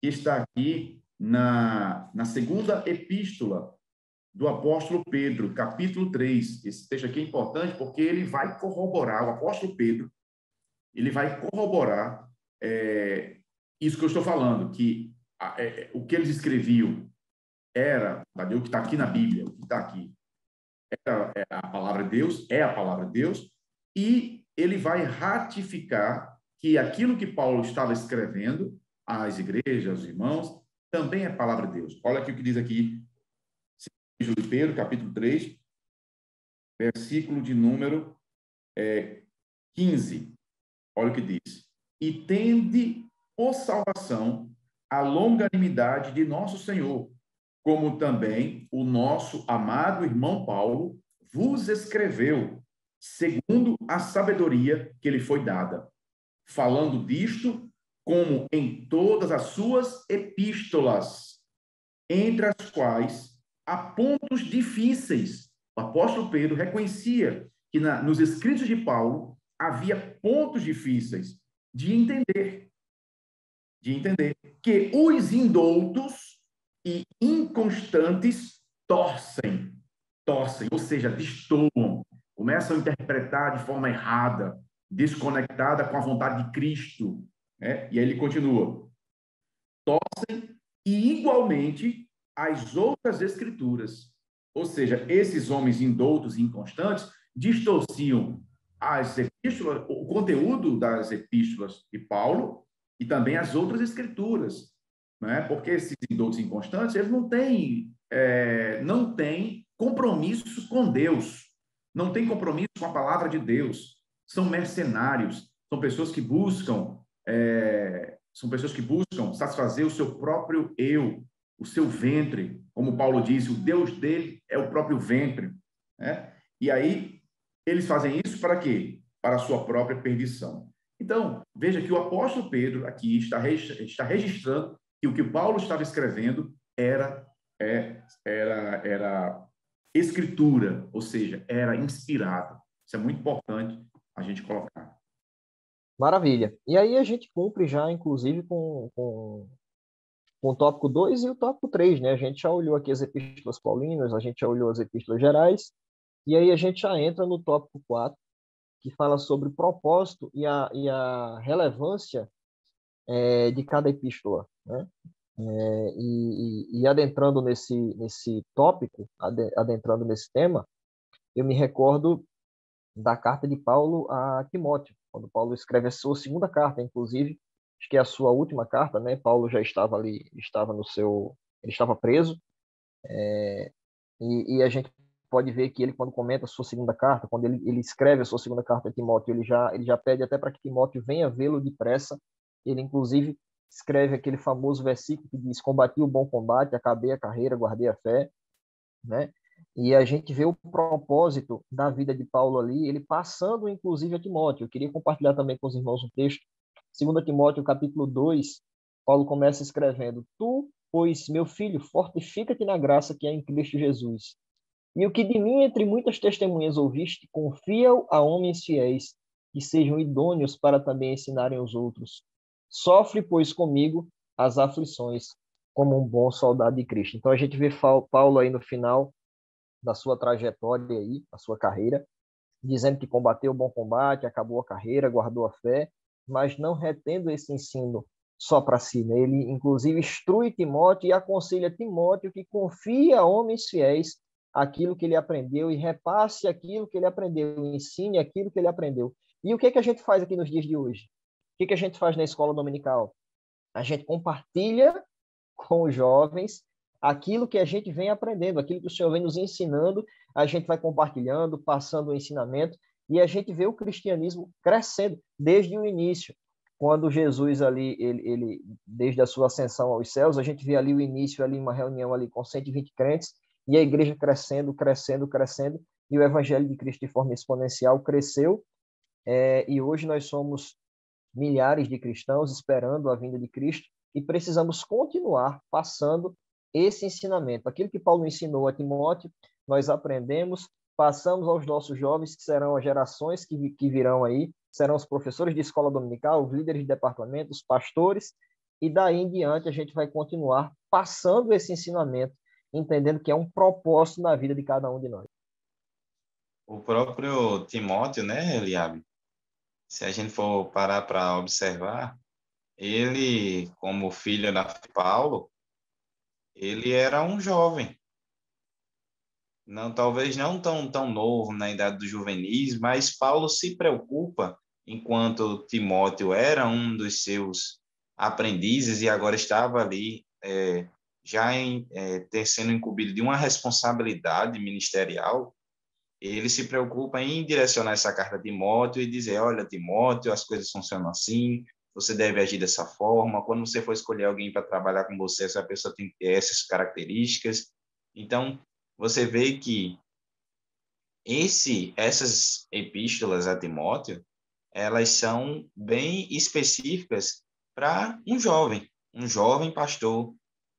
que está aqui na segunda epístola do apóstolo Pedro, capítulo 3. Esse texto aqui é importante porque ele vai corroborar, o apóstolo Pedro, ele vai corroborar isso que eu estou falando, que o que eles escreviam era, o que está aqui na Bíblia, o que está aqui, é a palavra de Deus, é a palavra de Deus, e ele vai ratificar que aquilo que Paulo estava escrevendo às igrejas, aos irmãos, também é palavra de Deus. Olha aqui o que diz aqui, de Pedro, capítulo 3, versículo de número 15. Olha o que diz. E tende por salvação a longanimidade de nosso Senhor, como também o nosso amado irmão Paulo vos escreveu, segundo a sabedoria que lhe foi dada, falando disto, como em todas as suas epístolas, entre as quais há pontos difíceis. O apóstolo Pedro reconhecia que nos escritos de Paulo havia pontos difíceis de entender, que os indoutos e inconstantes torcem, ou seja, destoam, começam a interpretar de forma errada, desconectada com a vontade de Cristo. E aí ele continua. Torcem e, igualmente, as outras escrituras. Ou seja, esses homens indoutos e inconstantes distorciam as epístolas, o conteúdo das epístolas de Paulo e também as outras escrituras. Porque esses indoutos e inconstantes, eles não têm compromisso com Deus, não têm compromisso com a palavra de Deus, são mercenários, são pessoas que buscam satisfazer o seu próprio eu, o seu ventre, como Paulo disse, o Deus dele é o próprio ventre. E aí, eles fazem isso para quê? Para a sua própria perdição. Então, veja que o apóstolo Pedro aqui está registrando que o que Paulo estava escrevendo era escritura, ou seja, era inspirado. Isso é muito importante a gente colocar. Maravilha. E aí a gente cumpre já, inclusive, com o tópico 2 e o tópico 3, né? A gente já olhou aqui as epístolas paulinas, a gente já olhou as epístolas gerais, e aí a gente já entra no tópico 4, que fala sobre o propósito e a relevância de cada epístola, né? E adentrando nesse tópico, adentrando nesse tema, eu me recordo da carta de Paulo a Timóteo, quando Paulo escreve a sua segunda carta, inclusive, acho que é a sua última carta, né? Paulo já estava ali, ele estava preso, e a gente pode ver que ele, quando comenta a sua segunda carta, quando ele escreve a sua segunda carta a Timóteo, ele já pede até para que Timóteo venha vê-lo depressa. Ele, inclusive, escreve aquele famoso versículo que diz: combati o bom combate, acabei a carreira, guardei a fé, né? E a gente vê o propósito da vida de Paulo ali, ele passando, inclusive, a Timóteo. Eu queria compartilhar também com os irmãos um texto. 2 Timóteo, capítulo 2, Paulo começa escrevendo: Tu, pois, meu filho, fortifica-te na graça que é em Cristo Jesus. E o que de mim, entre muitas testemunhas, ouviste, confia-o a homens fiéis, que sejam idôneos para também ensinarem os outros. Sofre, pois, comigo as aflições, como um bom soldado de Cristo. Então, a gente vê Paulo aí no final da sua trajetória aí, a sua carreira, dizendo que combateu o bom combate, acabou a carreira, guardou a fé, mas não retendo esse ensino só para si. Né? Ele, inclusive, instrui Timóteo e aconselha Timóteo que confie a homens fiéis aquilo que ele aprendeu e repasse aquilo que ele aprendeu, ensine aquilo que ele aprendeu. E o que é que a gente faz aqui nos dias de hoje? O que é que a gente faz na escola dominical? A gente compartilha com os jovens aquilo que a gente vem aprendendo, aquilo que o Senhor vem nos ensinando, a gente vai compartilhando, passando o ensinamento, e a gente vê o cristianismo crescendo desde o início. Quando Jesus ali, ele desde a sua ascensão aos céus, a gente vê ali o início, ali uma reunião ali com 120 crentes, e a igreja crescendo, crescendo, crescendo, e o evangelho de Cristo de forma exponencial cresceu, e hoje nós somos milhares de cristãos esperando a vinda de Cristo, e precisamos continuar passando esse ensinamento. Aquilo que Paulo ensinou a Timóteo, nós aprendemos, passamos aos nossos jovens, que serão as gerações que virão aí, serão os professores de escola dominical, os líderes de departamento, os pastores, e daí em diante a gente vai continuar passando esse ensinamento, entendendo que é um propósito na vida de cada um de nós. O próprio Timóteo, né, Eliabe? Se a gente for parar para observar, ele, como filho de Paulo, ele era um jovem. Não, talvez não tão novo na idade do juvenis, mas Paulo se preocupa, enquanto Timóteo era um dos seus aprendizes e agora estava ali sendo incumbido de uma responsabilidade ministerial. Ele se preocupa em direcionar essa carta a Timóteo e dizer: olha, Timóteo, as coisas funcionam assim, você deve agir dessa forma, quando você for escolher alguém para trabalhar com você, essa pessoa tem que ter essas características. Então, você vê que essas epístolas a Timóteo, elas são bem específicas para um jovem pastor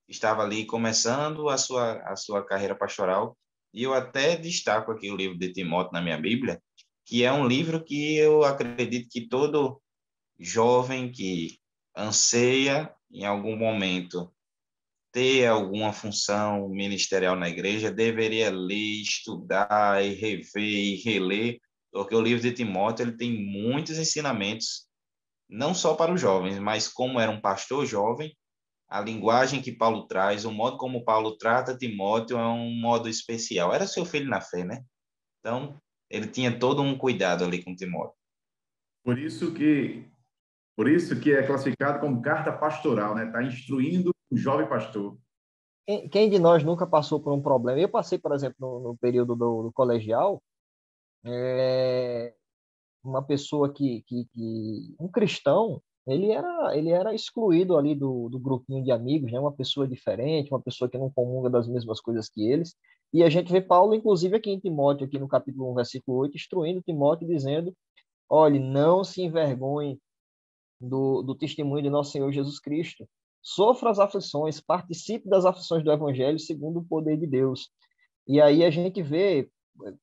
que estava ali começando a sua carreira pastoral. E eu até destaco aqui o livro de Timóteo na minha Bíblia, que é um livro que eu acredito que todo jovem que anseia em algum momento ter alguma função ministerial na igreja deveria ler, estudar e rever e reler, porque o livro de Timóteo ele tem muitos ensinamentos, não só para os jovens, mas como era um pastor jovem, a linguagem que Paulo traz, o modo como Paulo trata Timóteo é um modo especial. Era seu filho na fé, né? Então, ele tinha todo um cuidado ali com Timóteo. Por isso que é classificado como carta pastoral, né? Está instruindo o jovem pastor. Quem de nós nunca passou por um problema? Eu passei, por exemplo, no período do colegial, uma pessoa um cristão, ele era excluído ali do grupinho de amigos, né? Uma pessoa diferente, uma pessoa que não comunga das mesmas coisas que eles. E a gente vê Paulo, inclusive aqui em Timóteo, aqui no capítulo 1, versículo 8, instruindo Timóteo, dizendo: olhe, não se envergonhe do testemunho de nosso Senhor Jesus Cristo. Sofra as aflições, participe das aflições do Evangelho segundo o poder de Deus. E aí a gente vê,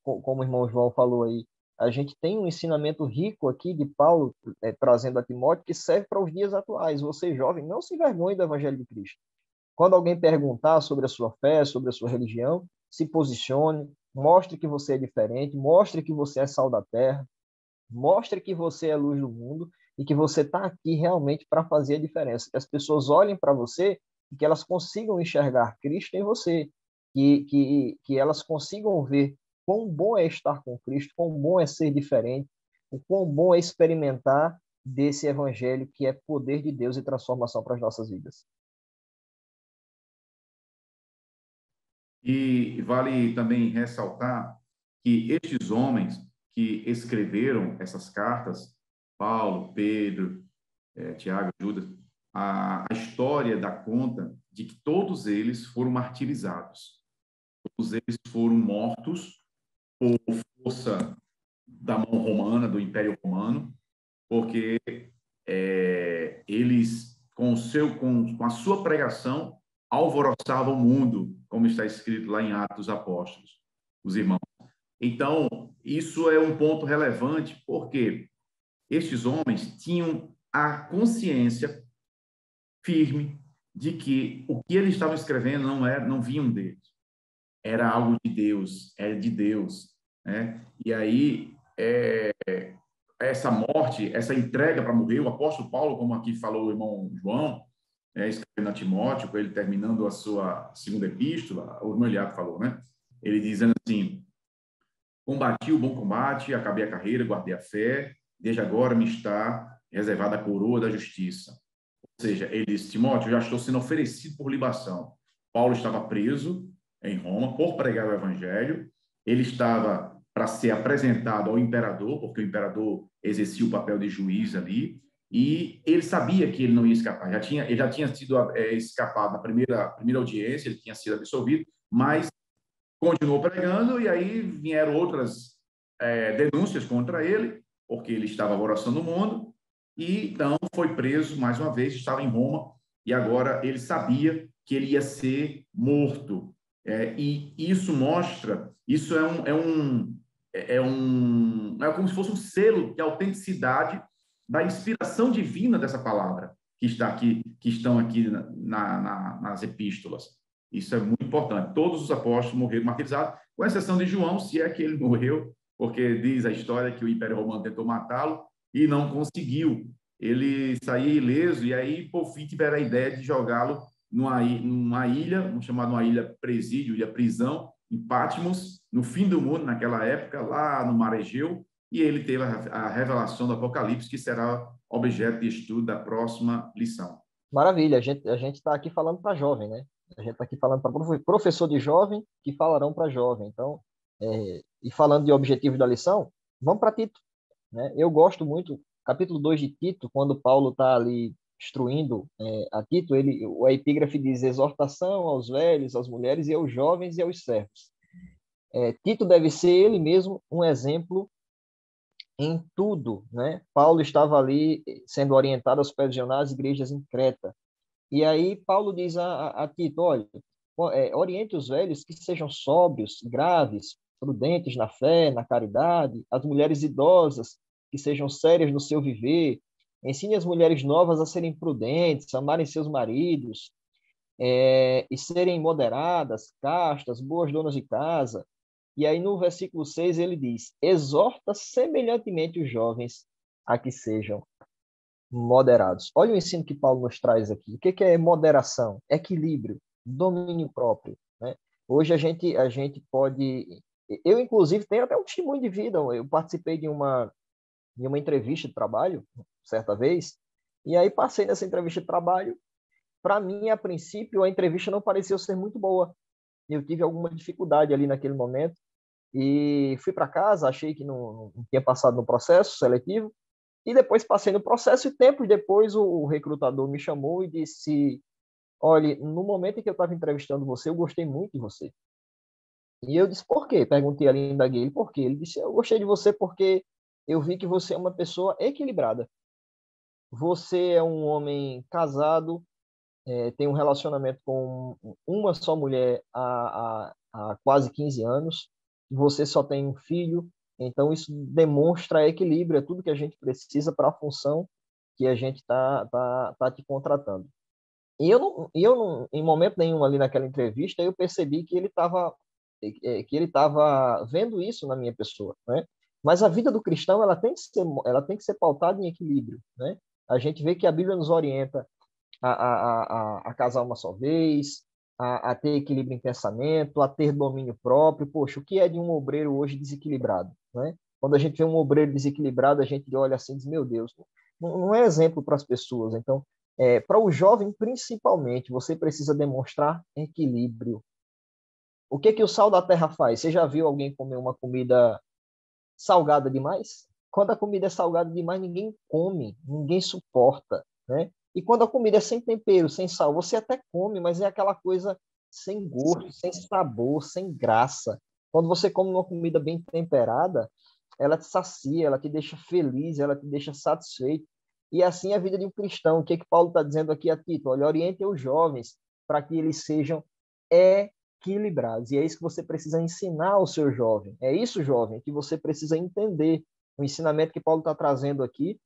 como o irmão João falou aí, a gente tem um ensinamento rico aqui de Paulo trazendo a Timóteo que serve para os dias atuais. Você, jovem, não se envergonhe do Evangelho de Cristo. Quando alguém perguntar sobre a sua fé, sobre a sua religião, se posicione, mostre que você é diferente, mostre que você é sal da terra, mostre que você é a luz do mundo e que você está aqui realmente para fazer a diferença. Que as pessoas olhem para você e que elas consigam enxergar Cristo em você, que elas consigam ver quão bom é estar com Cristo, quão bom é ser diferente, o quão bom é experimentar desse evangelho que é poder de Deus e transformação para as nossas vidas. E vale também ressaltar que estes homens que escreveram essas cartas, Paulo, Pedro, Tiago, Judas, a história dá conta de que todos eles foram martirizados. Todos eles foram mortos por força da mão romana, do Império Romano, porque eles, com a sua pregação, alvoroçavam o mundo, como está escrito lá em Atos dos Apóstolos, os irmãos. Então, isso é um ponto relevante, porque estes homens tinham a consciência firme de que o que eles estavam escrevendo não vinham deles. Era algo de Deus, era de Deus, né? E aí, essa morte, essa entrega para morrer, o apóstolo Paulo, como aqui falou o irmão João, escrevendo a Timóteo, ele terminando a sua segunda epístola, o irmão Eliabe falou, né? ele dizendo assim: combati o bom combate, acabei a carreira, guardei a fé, desde agora me está reservada a coroa da justiça. Ou seja, ele disse: Timóteo, eu já estou sendo oferecido por libação. Paulo estava preso em Roma por pregar o evangelho, ele estava para ser apresentado ao imperador, porque o imperador exercia o papel de juiz ali, e ele sabia que ele não ia escapar. Ele já tinha sido escapado na primeira audiência, ele tinha sido absolvido, mas continuou pregando, e aí vieram outras denúncias contra ele, porque ele estava alvoroçando o mundo, e então foi preso mais uma vez, estava em Roma, e agora ele sabia que ele ia ser morto. E isso mostra, isso é como se fosse um selo de autenticidade da inspiração divina dessa palavra que estão aqui nas epístolas. Isso é muito importante. Todos os apóstolos morreram martirizados, com exceção de João, se é que ele morreu, porque diz a história que o Império Romano tentou matá-lo e não conseguiu. Ele saía ileso, e aí, por fim, tiveram a ideia de jogá-lo numa ilha, chamada uma ilha presídio, ilha prisão, em Patmos, no fim do mundo, naquela época, lá no Mar Egeu, e ele teve a revelação do Apocalipse, que será objeto de estudo da próxima lição. Maravilha, a gente está aqui falando para jovem, né? A gente está aqui falando para professor de jovem que falarão para jovem. Então, e falando de objetivos da lição, vamos para Tito, né? Eu gosto muito, capítulo 2 de Tito, quando Paulo está ali instruindo a Tito, a epígrafe diz exortação aos velhos, às mulheres e aos jovens e aos servos. Tito deve ser ele mesmo um exemplo em tudo, né? Paulo estava ali sendo orientado aos pés nas igrejas em Creta. E aí Paulo diz a Tito, olha, oriente os velhos que sejam sóbrios, graves, prudentes na fé, na caridade, as mulheres idosas que sejam sérias no seu viver, ensine as mulheres novas a serem prudentes, amarem seus maridos, e serem moderadas, castas, boas donas de casa. E aí no versículo 6 ele diz, exorta semelhantemente os jovens a que sejam moderados. Olha o ensino que Paulo nos traz aqui. O que é moderação? Equilíbrio, domínio próprio, né? Hoje a gente pode... Eu, inclusive, tenho até um testemunho de vida. Eu participei de uma entrevista de trabalho, certa vez, e aí passei nessa entrevista de trabalho. Para mim, a princípio, a entrevista não pareceu ser muito boa. Eu tive alguma dificuldade ali naquele momento e fui para casa, achei que não tinha passado no processo seletivo, e depois passei no processo e tempos depois o recrutador me chamou e disse, olha, no momento em que eu estava entrevistando você, eu gostei muito de você. E eu disse, por quê? Perguntei ali, indaguei ele, por quê? Ele disse, eu gostei de você porque eu vi que você é uma pessoa equilibrada. Você é um homem casado, tem um relacionamento com uma só mulher há quase 15 anos, você só tem um filho, então isso demonstra equilíbrio, é tudo que a gente precisa para a função que a gente tá te contratando. E eu não, em momento nenhum ali naquela entrevista, eu percebi que ele estava vendo isso na minha pessoa, né? Mas a vida do cristão, ela tem que ser pautada em equilíbrio, né? A gente vê que a Bíblia nos orienta a casar uma só vez, a ter equilíbrio em pensamento, a ter domínio próprio. Poxa, o que é de um obreiro hoje desequilibrado, né? Quando a gente vê um obreiro desequilibrado, a gente olha assim e diz, meu Deus, não é exemplo para as pessoas. Então, para o jovem, principalmente, você precisa demonstrar equilíbrio. O que o sal da terra faz? Você já viu alguém comer uma comida salgada demais? Quando a comida é salgada demais, ninguém come, ninguém suporta, né? E quando a comida é sem tempero, sem sal, você até come, mas é aquela coisa sem gosto, sem sabor, sem graça. Quando você come uma comida bem temperada, ela te sacia, ela te deixa feliz, ela te deixa satisfeito. E assim é a vida de um cristão. O que Paulo está dizendo aqui a Tito? Olha, oriente os jovens para que eles sejam equilibrados. E é isso que você precisa ensinar ao seu jovem. É isso, jovem, que você precisa entender. O ensinamento que Paulo está trazendo aqui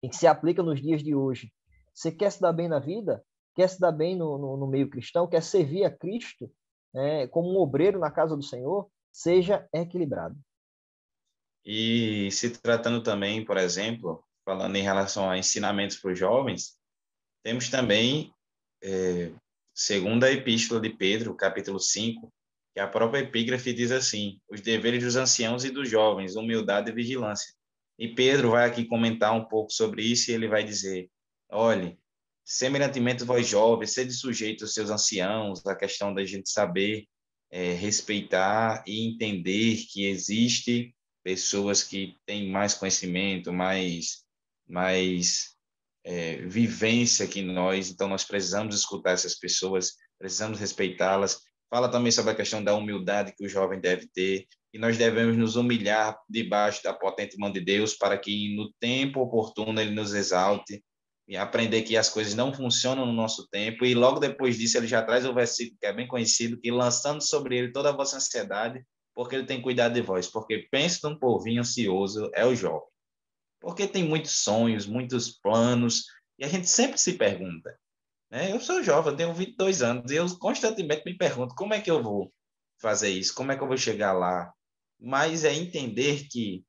e que se aplica nos dias de hoje. Você quer se dar bem na vida? Quer se dar bem no meio cristão? Quer servir a Cristo como um obreiro na casa do Senhor? Seja equilibrado. E se tratando também, por exemplo, falando em relação a ensinamentos para os jovens, temos também, segundo a Epístola de Pedro, capítulo 5, que a própria epígrafe diz assim: os deveres dos anciãos e dos jovens, humildade e vigilância. E Pedro vai aqui comentar um pouco sobre isso e ele vai dizer: olhe, semelhantemente vós jovens, sede sujeitos aos seus anciãos, a questão da gente saber respeitar e entender que existe pessoas que têm mais conhecimento, mais vivência que nós, então nós precisamos escutar essas pessoas, precisamos respeitá-las. Fala também sobre a questão da humildade que o jovem deve ter, e nós devemos nos humilhar debaixo da potente mão de Deus para que no tempo oportuno ele nos exalte, e aprender que as coisas não funcionam no nosso tempo. E logo depois disso ele já traz o versículo que é bem conhecido, que lançando sobre ele toda a vossa ansiedade, porque ele tem cuidado de vós. Porque pense num povinho ansioso, é o jovem. Porque tem muitos sonhos, muitos planos, e a gente sempre se pergunta, né? Eu sou jovem, eu tenho 22 anos, e eu constantemente me pergunto como é que eu vou fazer isso, como é que eu vou chegar lá. Mas é entender que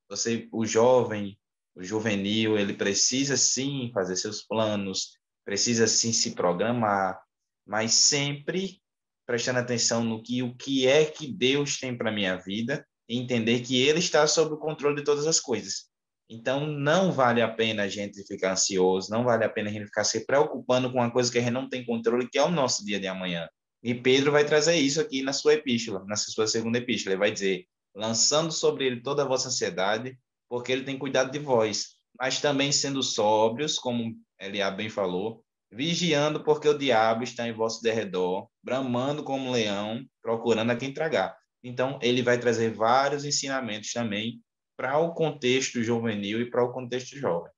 o jovem, o juvenil, ele precisa sim fazer seus planos, precisa sim se programar, mas sempre prestando atenção no que o que é que Deus tem para minha vida e entender que Ele está sob o controle de todas as coisas. Então, não vale a pena a gente ficar ansioso, não vale a pena a gente ficar se preocupando com uma coisa que a gente não tem controle, que é o nosso dia de amanhã. E Pedro vai trazer isso aqui na sua epístola, na sua segunda epístola. Ele vai dizer: lançando sobre ele toda a vossa ansiedade, porque ele tem cuidado de vós, mas também sendo sóbrios, como Eliá bem falou, vigiando, porque o diabo está em vosso derredor, bramando como um leão, procurando a quem tragar. Então, ele vai trazer vários ensinamentos também para o contexto juvenil e para o contexto jovem.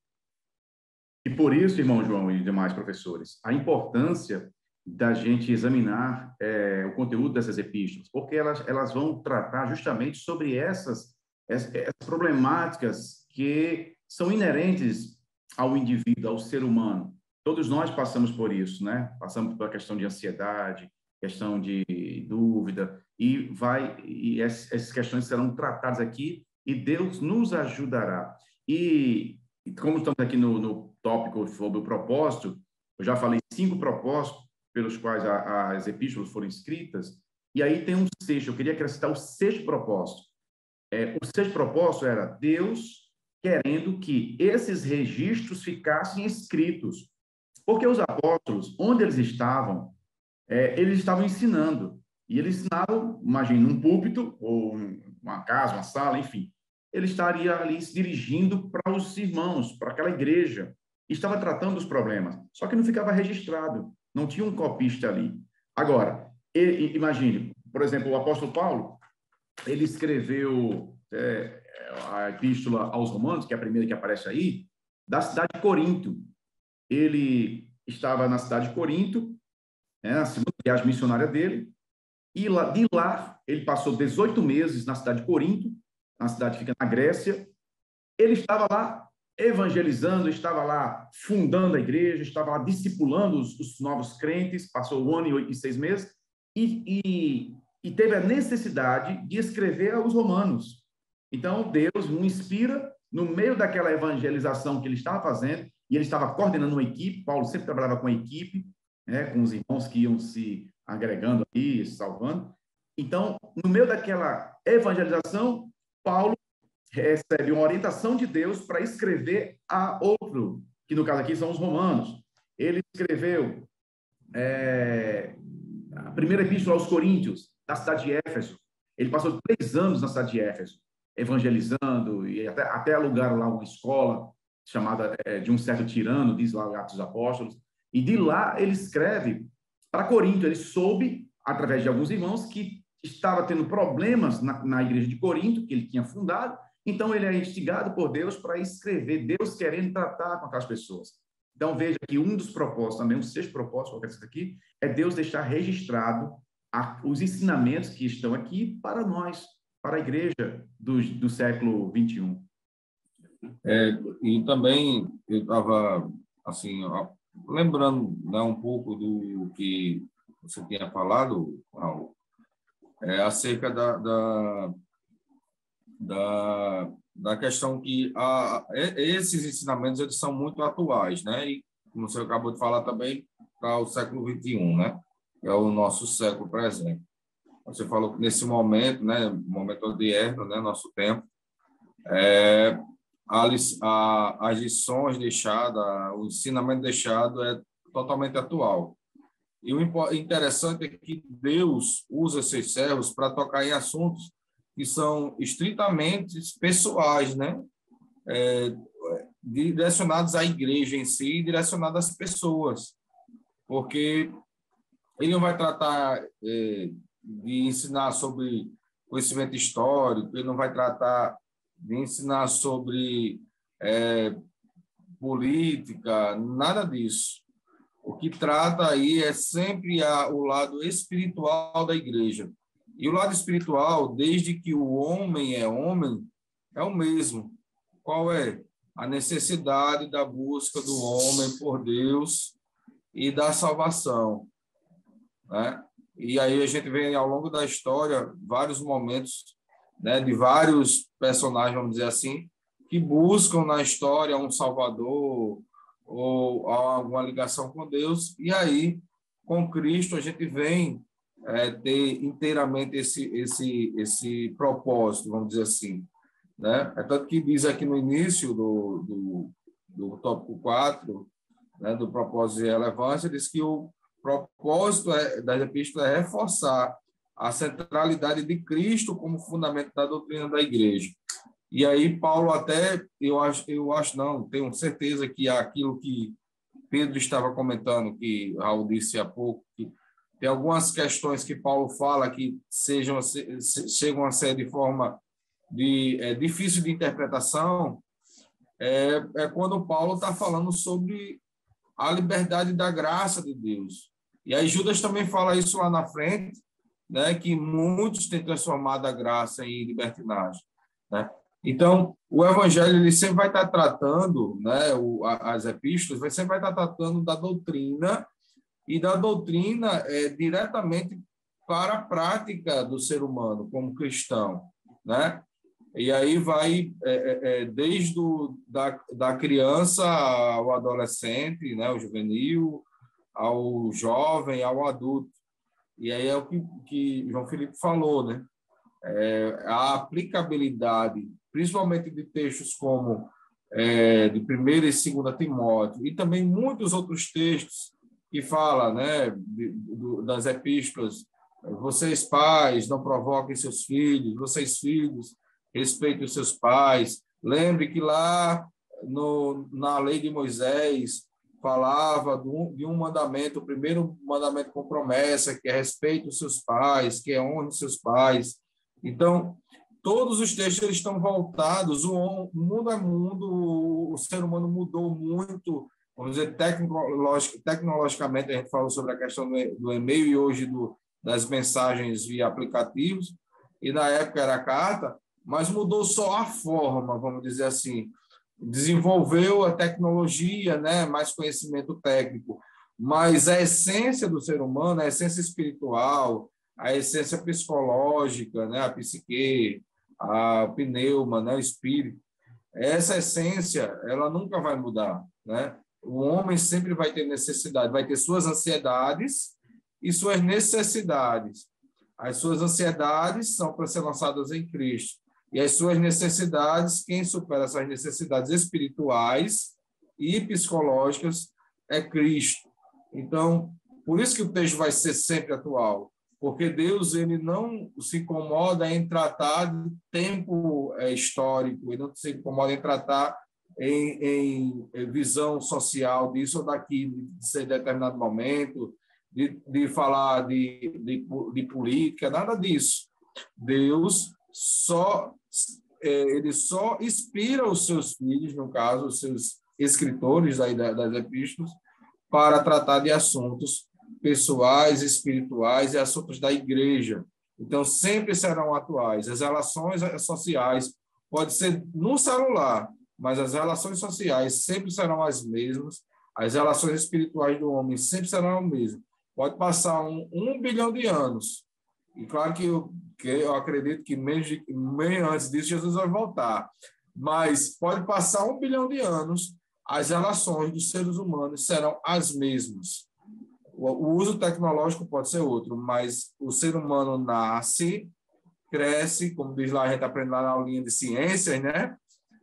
E por isso, irmão João e demais professores, a importância da gente examinar o conteúdo dessas epístolas, porque elas vão tratar justamente sobre essas problemáticas que são inerentes ao indivíduo, ao ser humano. Todos nós passamos por isso, né? Passamos por a questão de ansiedade, questão de dúvida, e essas questões serão tratadas aqui e Deus nos ajudará. E como estamos aqui no tópico sobre o propósito, eu já falei 5 propósitos pelos quais as epístolas foram escritas, e aí tem um sexto, eu queria acrescentar o 6º propósito. O 6º propósito era Deus querendo que esses registros ficassem escritos, porque os apóstolos, onde eles estavam ensinando, e eles ensinavam, imagina, num púlpito, ou uma casa, uma sala, enfim. Ele estaria ali se dirigindo para os irmãos, para aquela igreja, e estava tratando os problemas, só que não ficava registrado, não tinha um copista ali. Agora, imagine, por exemplo, o apóstolo Paulo, ele escreveu a epístola aos Romanos, que é a primeira que aparece aí, da cidade de Corinto. Ele estava na cidade de Corinto, a segunda viagem missionária dele, e de lá ele passou 18 meses na cidade de Corinto, na cidade que fica na Grécia. Ele estava lá evangelizando, estava lá fundando a igreja, estava lá discipulando os novos crentes, passou 1 ano e 6 meses, e teve a necessidade de escrever aos romanos. Então, Deus o inspira, no meio daquela evangelização que ele estava fazendo, e ele estava coordenando uma equipe. Paulo sempre trabalhava com a equipe, com os irmãos que iam se agregando aí, salvando. Então, no meio daquela evangelização, Paulo recebe uma orientação de Deus para escrever a outro, que no caso aqui são os romanos. Ele escreveu a primeira epístola aos Coríntios, da cidade de Éfeso. Ele passou 3 anos na cidade de Éfeso, evangelizando, e até alugaram lá uma escola chamada de um certo tirano, diz lá Atos dos Apóstolos, e de lá ele escreve para Corinto. Ele soube, através de alguns irmãos, que estava tendo problemas na igreja de Corinto, que ele tinha fundado. Então, ele é instigado por Deus para escrever, Deus querendo tratar com aquelas pessoas. Então, veja que um dos propósitos, também um 6º propósito, qualquer coisa aqui, é Deus deixar registrado os ensinamentos que estão aqui para nós, para a igreja do século XXI. E também eu estava, assim, lembrando, né, um pouco do que você tinha falado, Raul, acerca da questão que esses ensinamentos eles são muito atuais, né? E como você acabou de falar também, para o século XXI, né? Que é o nosso século presente. Você falou que nesse momento, né, momento odierno, né, nosso tempo, as lições deixadas, o ensinamento deixado é totalmente atual. E o interessante é que Deus usa esses servos para tocar em assuntos que são estritamente pessoais, né? Direcionados à igreja em si, direcionados às pessoas. Porque ele não vai tratar de ensinar sobre conhecimento histórico, ele não vai tratar de ensinar sobre política, nada disso. O que trata aí é sempre o lado espiritual da igreja. E o lado espiritual, desde que o homem, é o mesmo. Qual é? A necessidade da busca do homem por Deus e da salvação, né? E aí a gente vê ao longo da história vários momentos, né, de vários personagens, vamos dizer assim, que buscam na história um salvador ou alguma ligação com Deus, e aí, com Cristo, a gente vem ter inteiramente esse propósito, vamos dizer assim, né? É tanto que diz aqui no início do tópico 4, né, do propósito e relevância, diz que o propósito das epístolas é reforçar a centralidade de Cristo como fundamento da doutrina da igreja. E aí Paulo até, eu acho não, tenho certeza que aquilo que Pedro estava comentando, que Raul disse há pouco, que tem algumas questões que Paulo fala que chegam a ser de forma difícil de interpretação, quando Paulo está falando sobre a liberdade da graça de Deus. E aí Judas também fala isso lá na frente, né, que muitos têm transformado a graça em libertinagem, né? Então, o evangelho ele sempre vai estar tratando, né, as epístolas, sempre vai estar tratando da doutrina, e da doutrina diretamente para a prática do ser humano como cristão, né? E aí vai desde da criança ao adolescente, né, ao juvenil, ao jovem, ao adulto. E aí é o que João Felipe falou, né? A aplicabilidade, principalmente de textos como de 1ª e 2ª Timóteo, e também muitos outros textos que falam, né, das epístolas. Vocês, pais, não provoquem seus filhos, vocês, filhos, respeitem os seus pais. Lembre que lá na lei de Moisés falava de um mandamento, o primeiro mandamento com promessa, que é respeite os seus pais, que é honre os seus pais. Então, todos os textos eles estão voltados, o mundo é mundo, o ser humano mudou muito, vamos dizer, tecnologicamente, a gente falou sobre a questão do e-mail e hoje das mensagens via aplicativos, e na época era carta, mas mudou só a forma, vamos dizer assim. Desenvolveu a tecnologia, né, mais conhecimento técnico, mas a essência do ser humano, a essência espiritual, a essência psicológica, né, a psique, a pneuma, né, o espírito, essa essência, ela nunca vai mudar, né? O homem sempre vai ter necessidade, vai ter suas ansiedades e suas necessidades. As suas ansiedades são para ser lançadas em Cristo. E as suas necessidades, quem supera essas necessidades espirituais e psicológicas é Cristo. Então, por isso que o texto vai ser sempre atual, porque Deus ele não se incomoda em tratar de tempo histórico, ele não se incomoda em tratar em visão social disso ou daquilo, de ser determinado momento, de falar de política, nada disso. Deus ele só inspira os seus filhos, no caso, os seus escritores das epístolas, para tratar de assuntos pessoais, espirituais e assuntos da igreja. Então, sempre serão atuais. As relações sociais, pode ser no celular, mas as relações sociais sempre serão as mesmas, as relações espirituais do homem sempre serão as mesmas. Pode passar um bilhão de anos. E claro que eu acredito que meio antes disso Jesus vai voltar. Mas pode passar 1 bilhão de anos, as relações dos seres humanos serão as mesmas. O uso tecnológico pode ser outro, mas o ser humano nasce, cresce, como diz lá, a gente aprende lá na aulinha de ciências, né?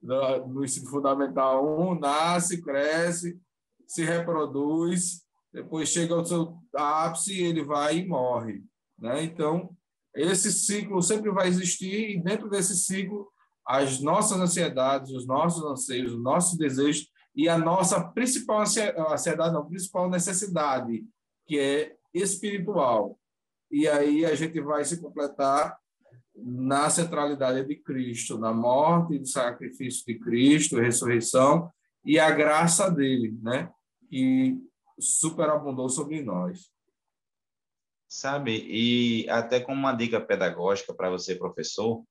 No ensino fundamental 1, nasce, cresce, se reproduz, depois chega ao seu ápice, ele vai e morre, né? Então, esse ciclo sempre vai existir e dentro desse ciclo, as nossas ansiedades, os nossos anseios, os nossos desejos e a nossa principal ansiedade, não, principal necessidade, que é espiritual. E aí a gente vai se completar na centralidade de Cristo, na morte e sacrifício de Cristo, ressurreição e a graça dele, né? Que superabundou sobre nós. Sabe, e até como uma dica pedagógica para você, professor,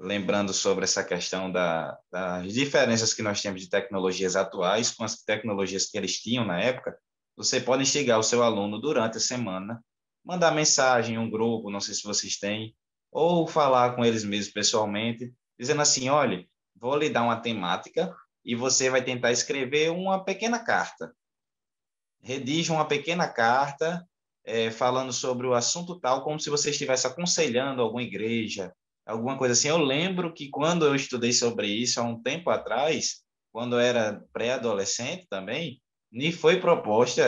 lembrando sobre essa questão das diferenças que nós temos de tecnologias atuais com as tecnologias que eles tinham na época, você pode instigar o seu aluno durante a semana, mandar mensagem em um grupo, não sei se vocês têm, ou falar com eles mesmos pessoalmente, dizendo assim, olha, vou lhe dar uma temática e você vai tentar escrever uma pequena carta. Redige uma pequena carta falando sobre o assunto tal, como se você estivesse aconselhando alguma igreja, alguma coisa assim. Eu lembro que quando eu estudei sobre isso há um tempo atrás, quando eu era pré-adolescente também, me foi proposta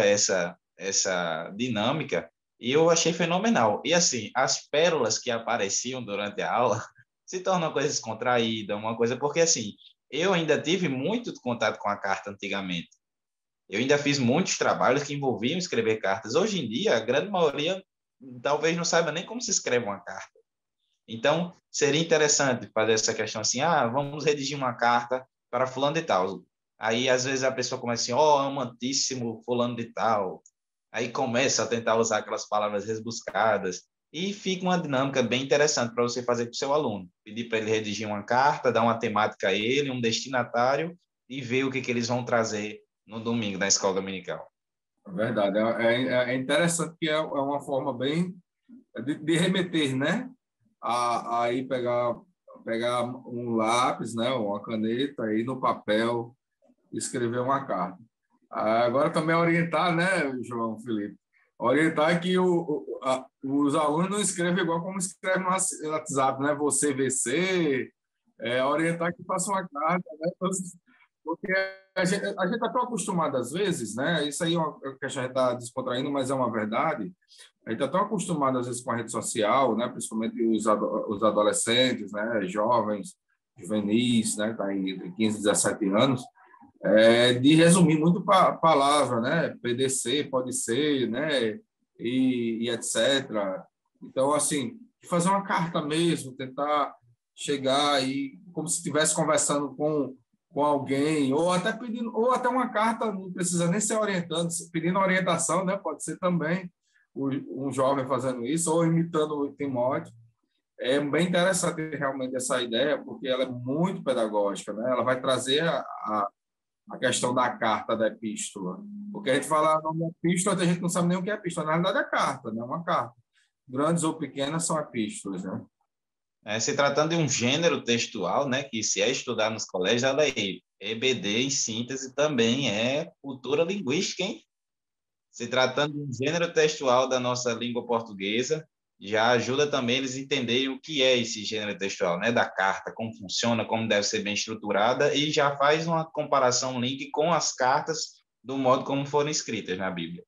essa dinâmica e eu achei fenomenal. E assim, as pérolas que apareciam durante a aula se tornam uma coisa descontraída, uma coisa porque assim, eu ainda tive muito contato com a carta antigamente. Eu ainda fiz muitos trabalhos que envolviam escrever cartas. Hoje em dia, a grande maioria talvez não saiba nem como se escreve uma carta. Então, seria interessante fazer essa questão assim, vamos redigir uma carta para fulano de tal. Aí, às vezes, a pessoa começa assim, amantíssimo fulano de tal. Aí começa a tentar usar aquelas palavras rebuscadas. E fica uma dinâmica bem interessante para você fazer com o seu aluno. Pedir para ele redigir uma carta, dar uma temática a ele, um destinatário, e ver o que eles vão trazer no domingo na escola dominical. É verdade. É interessante que é uma forma bem de remeter, né? Aí pegar um lápis, né? Uma caneta, aí no papel, escrever uma carta. Agora também orientar, né, João Felipe? Orientar que os alunos não escrevam igual como escreve no WhatsApp, né? Você VC, orientar que faça uma carta, né? Porque a gente está tão acostumado às vezes, né? Isso aí é uma que a gente está descontraindo, mas é uma verdade. A gente está tão acostumado às vezes com a rede social, né? Principalmente os adolescentes, né? Jovens, juvenis, né? Tá aí entre 15 e 17 anos, de resumir muito palavra, né? PDC, pode ser, né? E etc. Então, assim, fazer uma carta mesmo, tentar chegar aí como se estivesse conversando com alguém, ou até pedindo, ou até uma carta, não precisa nem ser orientando, pedindo orientação, né? Pode ser também um jovem fazendo isso, ou imitando o Timóteo. É bem interessante realmente essa ideia, porque ela é muito pedagógica, né? Ela vai trazer a questão da carta da epístola. Porque a gente fala nome da epístola, a gente não sabe nem o que é epístola. Na realidade, é carta, né? Uma carta. Grandes ou pequenas são epístolas, né? Se tratando de um gênero textual, né, que se é estudar nos colégios, a lei EBD, em síntese, também é cultura linguística, hein? Se tratando de um gênero textual da nossa língua portuguesa, já ajuda também eles a entenderem o que é esse gênero textual, né, da carta, como funciona, como deve ser bem estruturada, e já faz uma comparação, um link com as cartas do modo como foram escritas na Bíblia.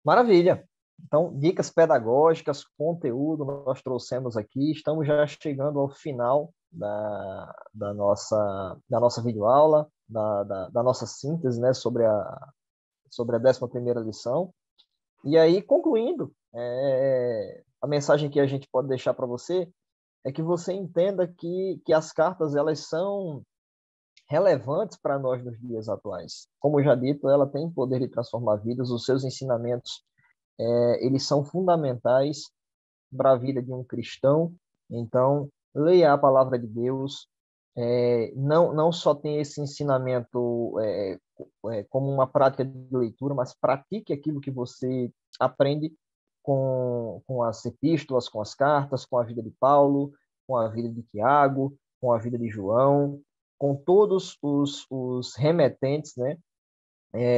Maravilha! Então, dicas pedagógicas, conteúdo nós trouxemos aqui. Estamos já chegando ao final da nossa videoaula, da nossa síntese, né, sobre a 11ª lição. E aí, concluindo, a mensagem que a gente pode deixar para você é que você entenda que as cartas elas são relevantes para nós nos dias atuais. Como já dito, ela tem poder de transformar vidas, os seus ensinamentos eles são fundamentais para a vida de um cristão. Então, leia a palavra de Deus, não só tem esse ensinamento como uma prática de leitura, mas pratique aquilo que você aprende com as epístolas, com as cartas, com a vida de Paulo, com a vida de Tiago, com a vida de João, com todos os remetentes, né?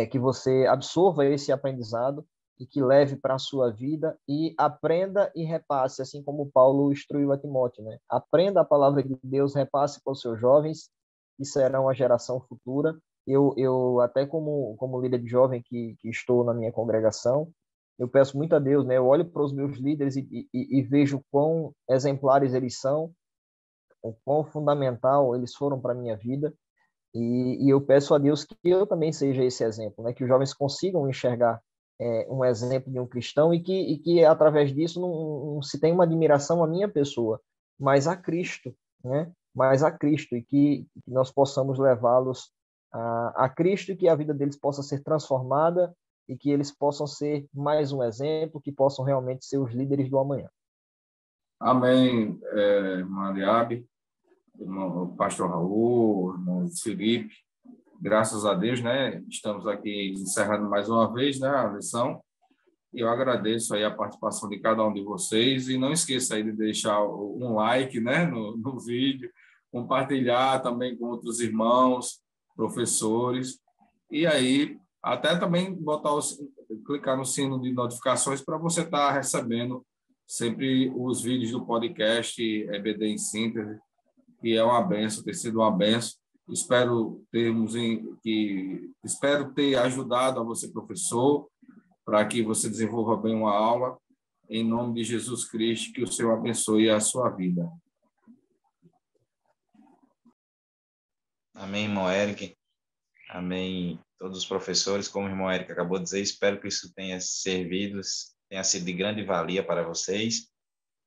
Que você absorva esse aprendizado e que leve para a sua vida, e aprenda e repasse, assim como Paulo instruiu a Timóteo, né? Aprenda a palavra de Deus, repasse para os seus jovens, que serão a geração futura. Eu até como líder de jovem que estou na minha congregação, eu peço muito a Deus, né? Eu olho para os meus líderes e vejo quão exemplares eles são, o quão fundamental eles foram para a minha vida, e eu peço a Deus que eu também seja esse exemplo, né? Que os jovens consigam enxergar um exemplo de um cristão e que através disso não se tenha uma admiração à minha pessoa, mas a Cristo, né? Mas a Cristo, e que nós possamos levá-los a Cristo, e que a vida deles possa ser transformada e que eles possam ser mais um exemplo, que possam realmente ser os líderes do amanhã. Amém, Mariabe, irmão pastor Raul, irmão Felipe. Graças a Deus, né? Estamos aqui encerrando mais uma vez, né, a lição. E eu agradeço aí a participação de cada um de vocês. E não esqueça aí de deixar um like, né, no vídeo, compartilhar também com outros irmãos, professores. E aí, até também clicar no sino de notificações para você estar recebendo sempre os vídeos do podcast EBD em Síntese, que é uma benção, tem sido uma benção. Espero ter ajudado a você, professor, para que você desenvolva bem uma aula. Em nome de Jesus Cristo, que o Senhor abençoe a sua vida. Amém, irmão Eric. Amém, todos os professores. Como o irmão Eric acabou de dizer, espero que isso tenha servido, tenha sido de grande valia para vocês.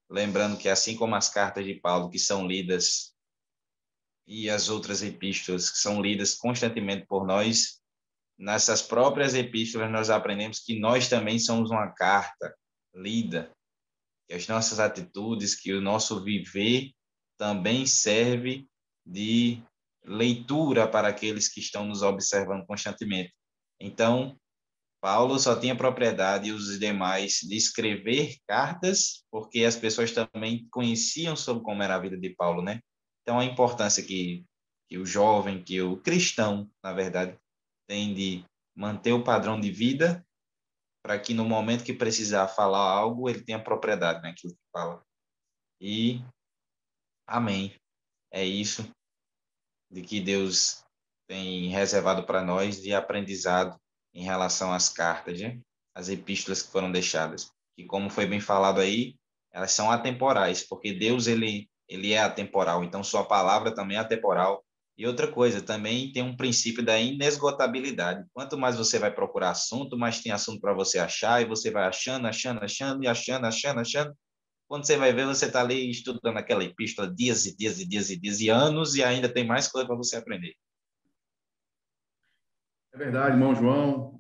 Lembrando que, assim como as cartas de Paulo, que são lidas, e as outras epístolas que são lidas constantemente por nós, nessas próprias epístolas nós aprendemos que nós também somos uma carta lida, que as nossas atitudes, que o nosso viver também serve de leitura para aqueles que estão nos observando constantemente. Então, Paulo só tinha propriedade e os demais de escrever cartas, porque as pessoas também conheciam sobre como era a vida de Paulo, né? Então, a importância que o jovem, que o cristão, na verdade, tem de manter o padrão de vida para que no momento que precisar falar algo, ele tenha propriedade naquilo que fala. E amém. É isso de que Deus tem reservado para nós de aprendizado em relação às cartas, né? As epístolas que foram deixadas. E como foi bem falado aí, elas são atemporais, porque Deus ele é atemporal, então sua palavra também é atemporal. E outra coisa, também tem um princípio da inesgotabilidade. Quanto mais você vai procurar assunto, mais tem assunto para você achar, e você vai achando, e achando. Quando você vai ver, você está ali estudando aquela epístola dias e dias e dias e dias e anos, e ainda tem mais coisa para você aprender. É verdade, irmão João.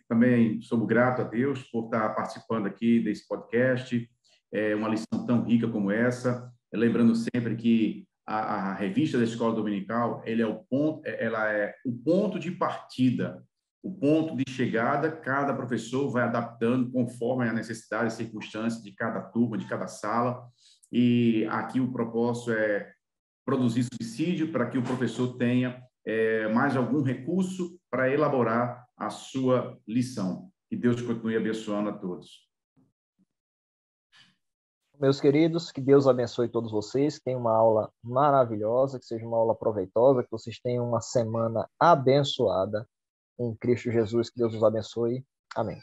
Também sou grato a Deus por estar participando aqui desse podcast. É uma lição tão rica como essa. Lembrando sempre que a revista da Escola Dominical, ela é o ponto de partida, o ponto de chegada. Cada professor vai adaptando conforme a necessidade e circunstâncias de cada turma, de cada sala. E aqui o propósito é produzir subsídio para que o professor tenha mais algum recurso para elaborar a sua lição. Que Deus continue abençoando a todos. Meus queridos, que Deus abençoe todos vocês, que tenham uma aula maravilhosa, que seja uma aula proveitosa, que vocês tenham uma semana abençoada em Cristo Jesus, que Deus os abençoe. Amém.